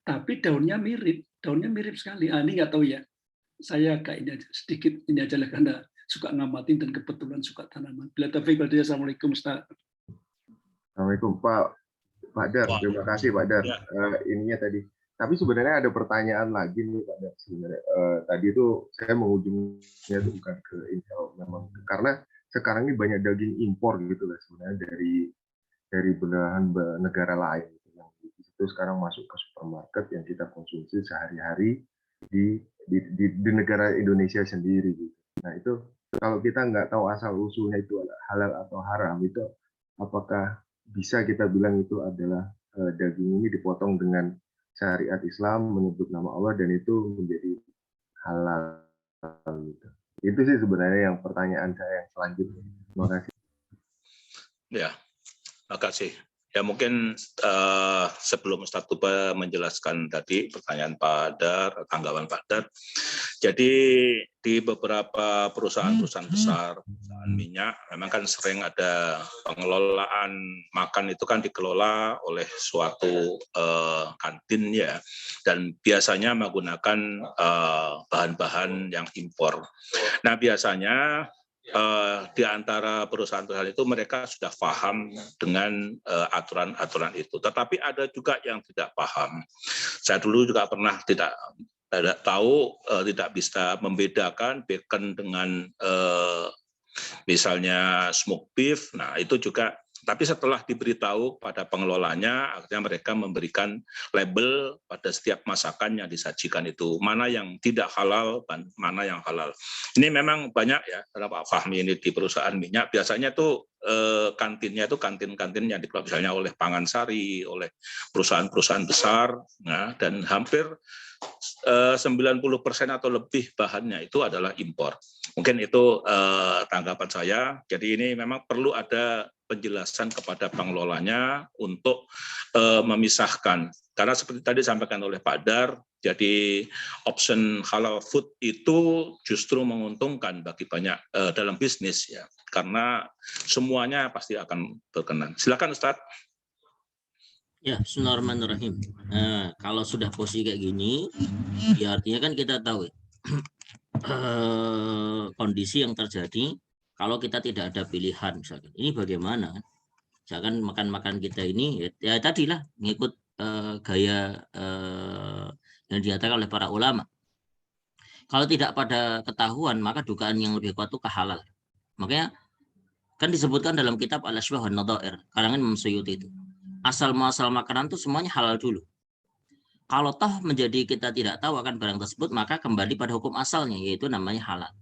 Tapi daunnya mirip sekali. Ini nggak tahu ya. Saya agak ini aja, sedikit ini aja lah karena suka ngamatin dan kebetulan suka tanaman. Bila taufiq wal hidayah. Assalamualaikum Ustaz. Assalamualaikum Pak Dar. Terima kasih Pak Dar. Ya. Ininya tadi. Tapi sebenarnya ada pertanyaan lagi nih Pak Dar. Sebenarnya tadi itu saya mengujungnya itu bukan ke Intel memang karena sekarang ini banyak daging impor gitu lah sebenarnya dari belahan negara lain gitu, yang itu sekarang masuk ke supermarket yang kita konsumsi sehari-hari di negara Indonesia sendiri gitu. Nah itu kalau kita nggak tahu asal usulnya itu halal atau haram, itu apakah bisa kita bilang itu adalah daging ini dipotong dengan syariat Islam menyebut nama Allah dan itu menjadi halal gitu. Itu sih sebenarnya yang pertanyaan saya yang selanjutnya. Terima kasih. Ya, terima kasih. Ya mungkin sebelum Ustadz Tuba menjelaskan tadi pertanyaan Pak Dar, tanggapan Pak Dar. Jadi di beberapa perusahaan-perusahaan besar, perusahaan minyak, memang kan sering ada pengelolaan makan itu kan dikelola oleh suatu kantin ya, dan biasanya menggunakan bahan-bahan yang impor. Nah biasanya di antara perusahaan-perusahaan itu mereka sudah paham dengan aturan-aturan itu. Tetapi ada juga yang tidak paham. Saya dulu juga pernah tidak tahu, tidak bisa membedakan bacon dengan misalnya smoked beef. Nah itu juga. Tapi setelah diberitahu pada pengelolanya, akhirnya mereka memberikan label pada setiap masakan yang disajikan itu. Mana yang tidak halal, dan mana yang halal. Ini memang banyak ya, karena Pak Fahmi ini di perusahaan minyak, biasanya tuh kantinnya itu kantin-kantin yang dikelola misalnya oleh Pangansari, oleh perusahaan-perusahaan besar, nah, dan hampir 90% atau lebih bahannya itu adalah impor. Mungkin itu tanggapan saya. Jadi ini memang perlu ada penjelasan kepada pengelolanya untuk memisahkan. Karena seperti tadi disampaikan oleh Pak Dar, jadi option halal food itu justru menguntungkan bagi banyak dalam bisnis ya, karena semuanya pasti akan berkenan. Silakan Ustadz. Ya, bismillahirrahmanirrahim. Nah, kalau sudah posisi kayak gini, ya artinya kan kita tahu kondisi yang terjadi kalau kita tidak ada pilihan misalkan. Ini bagaimana? Misalkan makan-makan kita ini ya tadilah ngikut gaya yang dinyatakan oleh para ulama. Kalau tidak pada ketahuan, maka dugaan yang lebih kuat itu kehalal. Makanya kan disebutkan dalam kitab Al-Ashbah wan Nadhair, karangan Imam Suyuti itu. Asal-muasal makanan itu semuanya halal dulu. Kalau toh menjadi kita tidak tahu akan barang tersebut, maka kembali pada hukum asalnya, yaitu namanya halal.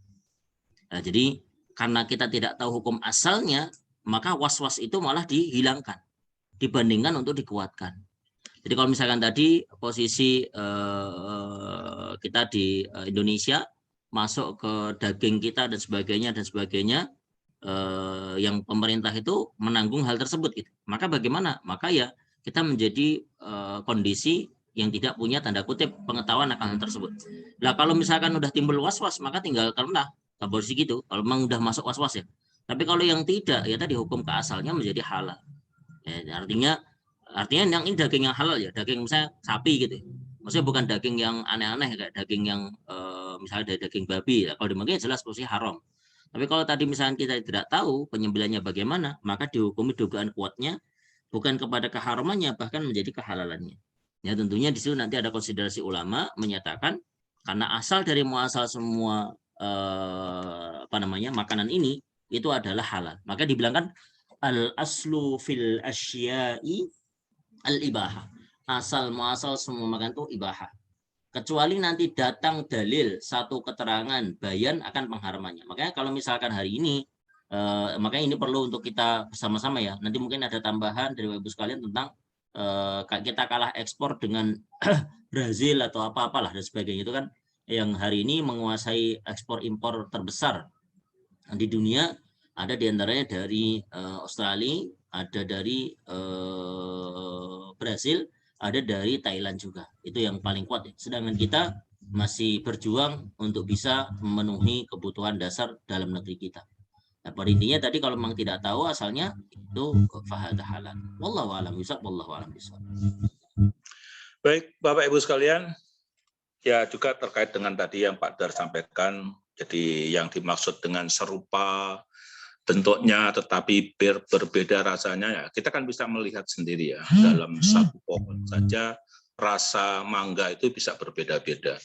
Nah, jadi karena kita tidak tahu hukum asalnya, maka was-was itu malah dihilangkan, dibandingkan untuk dikuatkan. Jadi kalau misalkan tadi posisi kita di Indonesia masuk ke daging kita dan sebagainya, yang pemerintah itu menanggung hal tersebut gitu. Maka bagaimana? Maka ya kita menjadi kondisi yang tidak punya tanda kutip pengetahuan akan hal tersebut. Nah kalau misalkan udah timbul was-was maka tinggal karena aborsi gitu. Kalau memang udah masuk was-was ya. Tapi kalau yang tidak ya tadi hukum keasalnya menjadi halal. Ya, artinya yang ini daging yang halal ya, daging misalnya sapi gitu. Maksudnya bukan daging yang aneh-aneh kayak daging yang misalnya dari daging babi. Ya. Kalau demikian jelas posisi haram. Tapi kalau tadi misalnya kita tidak tahu penyembelihannya bagaimana, maka dihukumi dugaan kuatnya bukan kepada keharamannya, bahkan menjadi kehalalannya. Ya tentunya di situ nanti ada konsiderasi ulama menyatakan karena asal dari muasal semua makanan ini itu adalah halal. Maka dibilangkan al aslu fil asya'i al ibahah. Asal muasal semua makanan itu ibahah. Kecuali nanti datang dalil satu keterangan bayan akan pengharamannya. Makanya kalau misalkan hari ini makanya ini perlu untuk kita bersama-sama ya. Nanti mungkin ada tambahan dari Ibu sekalian tentang kita kalah ekspor dengan Brazil atau apa-apalah dan sebagainya, itu kan yang hari ini menguasai ekspor impor terbesar di dunia, ada diantaranya dari Australia, ada dari Brazil, ada dari Thailand juga. Itu yang paling kuat ya. Sedangkan kita masih berjuang untuk bisa memenuhi kebutuhan dasar dalam negeri kita. Nah, pada intinya tadi kalau memang tidak tahu asalnya itu fahada halal. Wallahu a'lam bishawab, wallahu a'lam bishawab. Baik, Bapak Ibu sekalian, ya juga terkait dengan tadi yang Pak Dar sampaikan, jadi yang dimaksud dengan serupa bentuknya tetapi berbeda rasanya, ya kita kan bisa melihat sendiri ya, dalam satu pohon saja rasa mangga itu bisa berbeda-beda.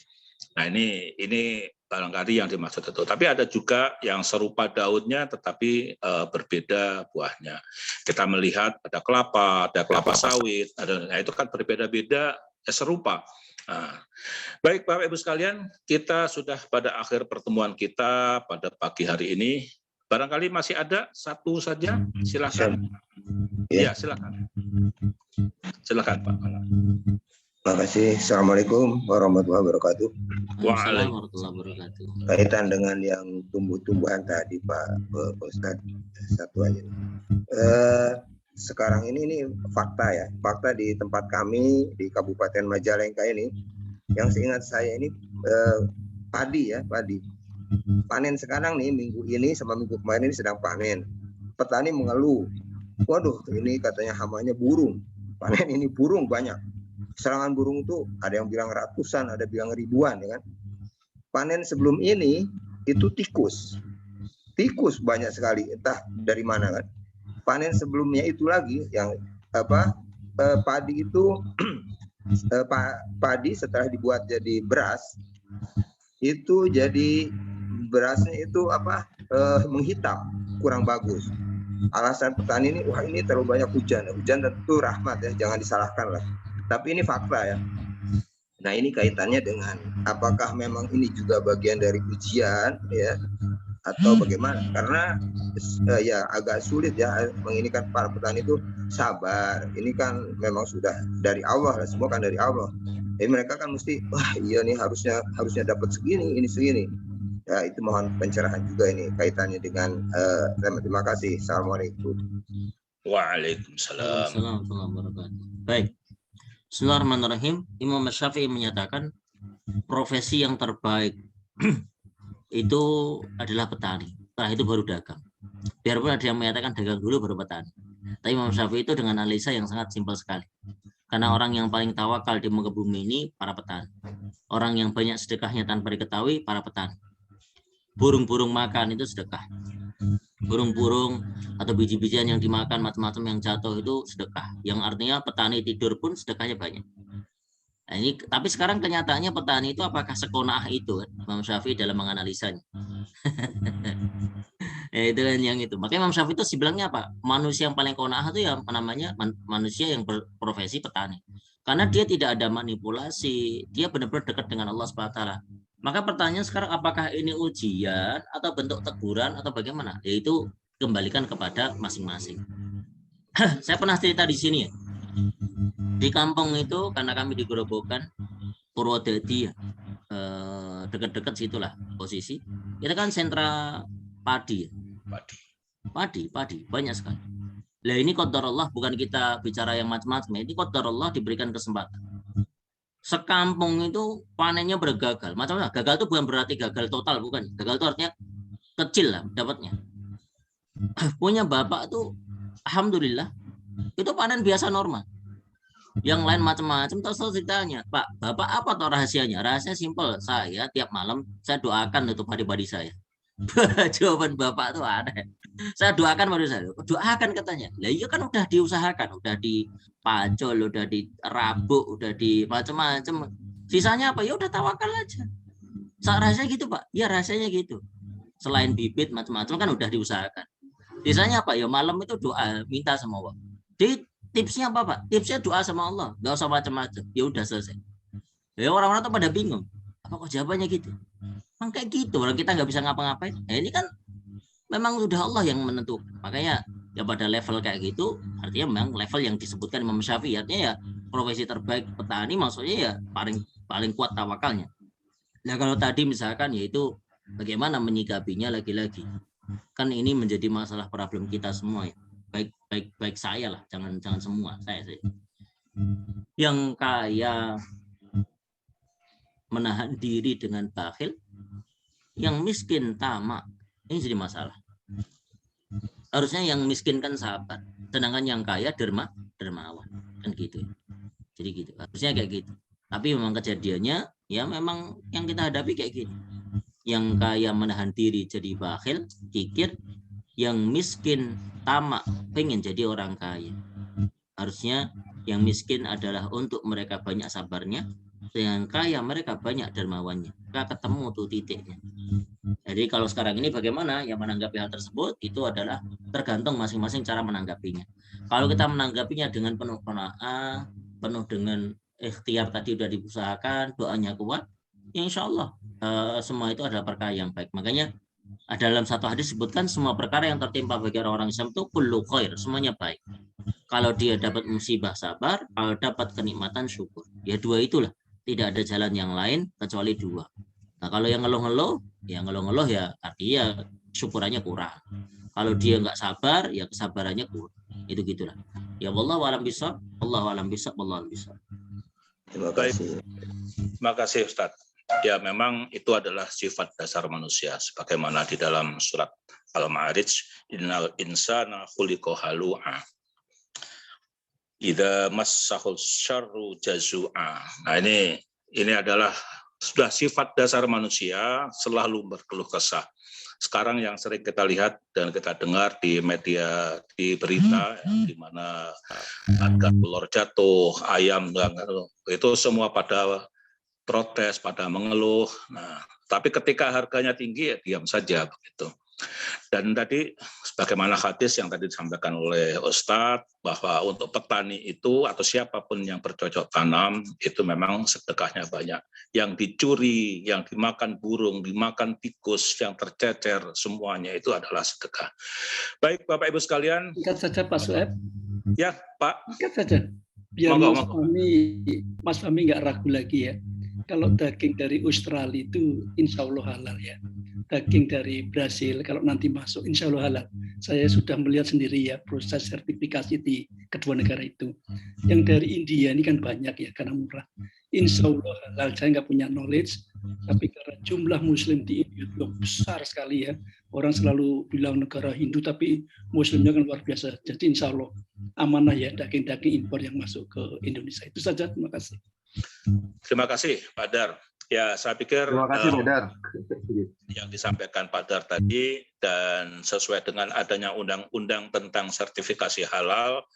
Nah ini barangkali yang dimaksud itu. Tapi ada juga yang serupa daunnya tetapi berbeda buahnya. Kita melihat ada kelapa sawit, nah itu kan berbeda-beda serupa. Nah, baik Bapak Ibu sekalian, kita sudah pada akhir pertemuan kita pada pagi hari ini. Barangkali masih ada satu saja, silakan. Ya, silakan. Silakan Pak. Terima kasih. Assalamualaikum warahmatullahi wabarakatuh. Waalaikumsalam. Kaitan dengan yang tumbuh-tumbuhan tadi Pak Ustadz, satu aja. Sekarang ini fakta ya, fakta di tempat kami di Kabupaten Majalengka ini, yang seingat saya ini padi. Panen sekarang nih, minggu ini sama minggu kemarin ini sedang panen. Petani mengeluh, waduh ini katanya hamanya burung. Panen ini burung banyak. Serangan burung itu ada yang bilang ratusan, ada bilang ribuan, ya kan? Panen sebelum ini itu tikus banyak sekali, entah dari mana kan. Panen sebelumnya itu lagi yang padi itu padi setelah dibuat jadi beras itu jadi berasnya itu menghitam, kurang bagus. Alasan petani ini, wah ini terlalu banyak hujan tentu rahmat ya, jangan disalahkan lah. Tapi ini fakta ya. Nah ini kaitannya dengan apakah memang ini juga bagian dari ujian ya atau bagaimana? Karena ya agak sulit ya menginikan para petani itu sabar. Ini kan memang sudah dari Allah, semua kan dari Allah. Jadi mereka kan mesti wah iya nih harusnya dapat segini, ini segini. Ya itu mohon pencerahan juga ini kaitannya dengan terima kasih. Assalamualaikum. Waalaikumsalam. Baik. Bismillahirrahmanirrahim. Imam Syafi'i menyatakan profesi yang terbaik itu adalah petani. Setelah itu baru dagang. Biarpun ada yang menyatakan dagang dulu baru petani. Tapi Imam Syafi'i itu dengan analisa yang sangat simpel sekali. Karena orang yang paling tawakal di muka bumi ini para petani. Orang yang banyak sedekahnya tanpa diketahui para petani. Burung-burung makan itu sedekah. Burung-burung atau biji-bijian yang dimakan macam-macam yang jatuh itu sedekah. Yang artinya petani tidur pun sedekahnya banyak. Nah, ini tapi sekarang kenyataannya petani itu apakah sekona'ah itu Imam Syafi'i dalam menganalisanya. Ya, itu kan yang itu. Makanya Imam Syafi'i itu bilangnya apa? Manusia yang paling kona'ah itu yang namanya manusia yang berprofesi petani. Karena dia tidak ada manipulasi, dia benar-benar dekat dengan Allah SWT. Maka pertanyaan sekarang apakah ini ujian atau bentuk teguran atau bagaimana? Yaitu kembalikan kepada masing-masing. Saya pernah cerita di sini ya. Di kampung itu karena kami di Grobogan, Purwodadi ya, dekat-dekat situlah posisi. Kita kan sentra padi, padi banyak sekali. Lah ini qadarullah, bukan kita bicara yang macam-macam. Ini qadarullah diberikan kesempatan. Sekampung itu panennya bergagal. Macam-macam. Gagal itu bukan berarti gagal total, bukan. Gagal itu artinya kecil lah dapatnya. Punya bapak tuh, alhamdulillah, itu panen biasa normal. Yang lain macam-macam, terus ditanya, Pak, Bapak apa tuh rahasianya? Rahasia simpel, saya tiap malam saya doakan untuk padi-padi saya. Jawaban Bapak tuh aneh. Saya doakan pada saya, doakan katanya. Lah iya kan udah diusahakan, udah dipacul, udah dirabuk, udah di macam-macam. Sisanya apa? Ya udah tawakal aja. Rahasia gitu Pak? Ya rahasianya gitu. Selain bibit macam-macam kan udah diusahakan. Sisanya apa? Ya malam itu doa, minta sama Allah. Tipsnya apa Pak? Tipsnya doa sama Allah, nggak usah macam-macam. Ya udah selesai. Ya orang-orang tuh pada bingung. Apa kok jawabannya gitu? Memang kayak gitu. Orang kita nggak bisa ngapa-ngapain. Nah, ini kan memang sudah Allah yang menentukan. Makanya ya pada level kayak gitu, artinya memang level yang disebutkan Imam Syafi'i. Artinya ya profesi terbaik petani maksudnya ya paling kuat tawakalnya. Nah kalau tadi misalkan yaitu bagaimana menyikapinya lagi-lagi. Kan ini menjadi masalah problem kita semua ya. Baik saya lah, jangan semua saya sih. Yang kaya menahan diri dengan bakhil, yang miskin tamak, ini jadi masalah. Harusnya yang miskin kan sabar, sedangkan yang kaya dermawan, kan gitu. Jadi gitu, harusnya kayak gitu. Tapi memang kejadiannya ya memang yang kita hadapi kayak gini. Yang kaya menahan diri jadi bakhil, kikir, yang miskin tamak pengen jadi orang kaya. Harusnya yang miskin adalah untuk mereka banyak sabarnya, yang kaya mereka banyak dermawannya. Kita ketemu tuh titiknya. Jadi kalau sekarang ini bagaimana yang menanggapi hal tersebut itu adalah tergantung masing-masing cara menanggapinya. Kalau kita menanggapinya dengan penuh qanaah, penuh dengan ikhtiar tadi udah diusahakan, doanya kuat, ya insya Allah semua itu adalah perkara yang baik. Makanya dalam satu hadis disebutkan semua perkara yang tertimpa bagi orang Islam itu kullu khair, semuanya baik. Kalau dia dapat musibah sabar, kalau dapat kenikmatan syukur. Ya dua itulah, tidak ada jalan yang lain kecuali dua. Nah kalau yang ngeluh-ngeluh ya artinya syukurannya kurang. Kalau dia nggak sabar, ya kesabarannya kurang. Itu gitulah. Ya wallahu a'lam bishawab, wallahu a'lam bishawab, wallahu a'lam bishawab. Terima kasih. Terima kasih Ustaz. Ya memang itu adalah sifat dasar manusia sebagaimana di dalam surat Al-Ma'arij, innal insana khuliqa halu'a idza massahul syarru jazua. Nah ini adalah sudah sifat dasar manusia, selalu berkeluh kesah. Sekarang yang sering kita lihat dan kita dengar di media, di berita, di mana harga telur jatuh, ayam, itu semua pada protes, pada mengeluh. Nah, tapi ketika harganya tinggi ya diam saja begitu. Dan tadi sebagaimana hadis yang tadi disampaikan oleh Ustadz bahwa untuk petani itu atau siapapun yang bercocok tanam itu memang sedekahnya banyak. Yang dicuri, yang dimakan burung, dimakan tikus, yang tercecer semuanya itu adalah sedekah. Baik Bapak Ibu sekalian. Singkat saja Pak Sueb. Ya Pak. Singkat saja. Biar Mas Fahmi nggak ragu lagi ya. Kalau daging dari Australia itu insya Allah halal ya. Daging dari Brasil kalau nanti masuk insya Allah halal. Saya sudah melihat sendiri ya proses sertifikasi di kedua negara itu. Yang dari India ini kan banyak ya karena murah. Insya Allah halal. Saya nggak punya knowledge, tapi karena jumlah Muslim di India itu besar sekali ya. Orang selalu bilang negara Hindu tapi Muslimnya kan luar biasa. Jadi insya Allah amanah ya daging-daging impor yang masuk ke Indonesia. Itu saja. Terima kasih. Terima kasih Pak Dar. Ya, saya pikir Terima kasih Pak Dar. Yang disampaikan Pak Dar tadi dan sesuai dengan adanya undang-undang tentang sertifikasi halal.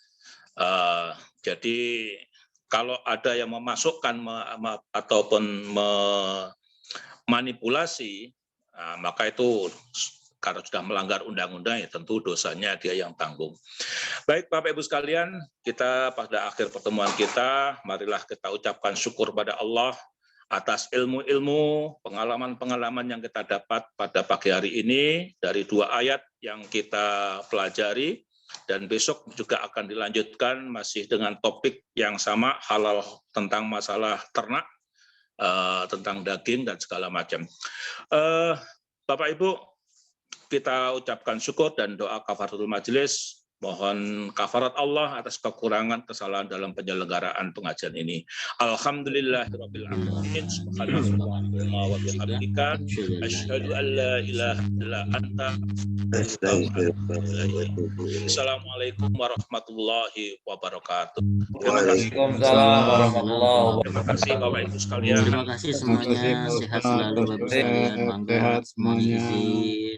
Jadi kalau ada yang memasukkan ataupun memanipulasi, maka itu karena sudah melanggar undang-undang ya tentu dosanya dia yang tanggung. Baik Bapak Ibu sekalian, kita pada akhir pertemuan kita, marilah kita ucapkan syukur pada Allah atas ilmu-ilmu, pengalaman-pengalaman yang kita dapat pada pagi hari ini dari dua ayat yang kita pelajari. Dan besok juga akan dilanjutkan masih dengan topik yang sama, halal, tentang masalah ternak, tentang daging dan segala macam. Bapak Ibu, kita ucapkan syukur dan doa kafaratul majelis. Mohon kafarat Allah atas kekurangan kesalahan dalam penyelenggaraan pengajian ini. Alhamdulillahirabbil alamin. Subhanallahumma wa bihamdika asyhadu an la ilaha illa anta Assalamualaikum warahmatullahi wabarakatuh. Waalaikumsalam warahmatullahi wabarakatuh. Terima kasih Bapak Ibu sekalian. Terima kasih semuanya. Sehat selalu Bapak sekalian. Mangga semuanya izin.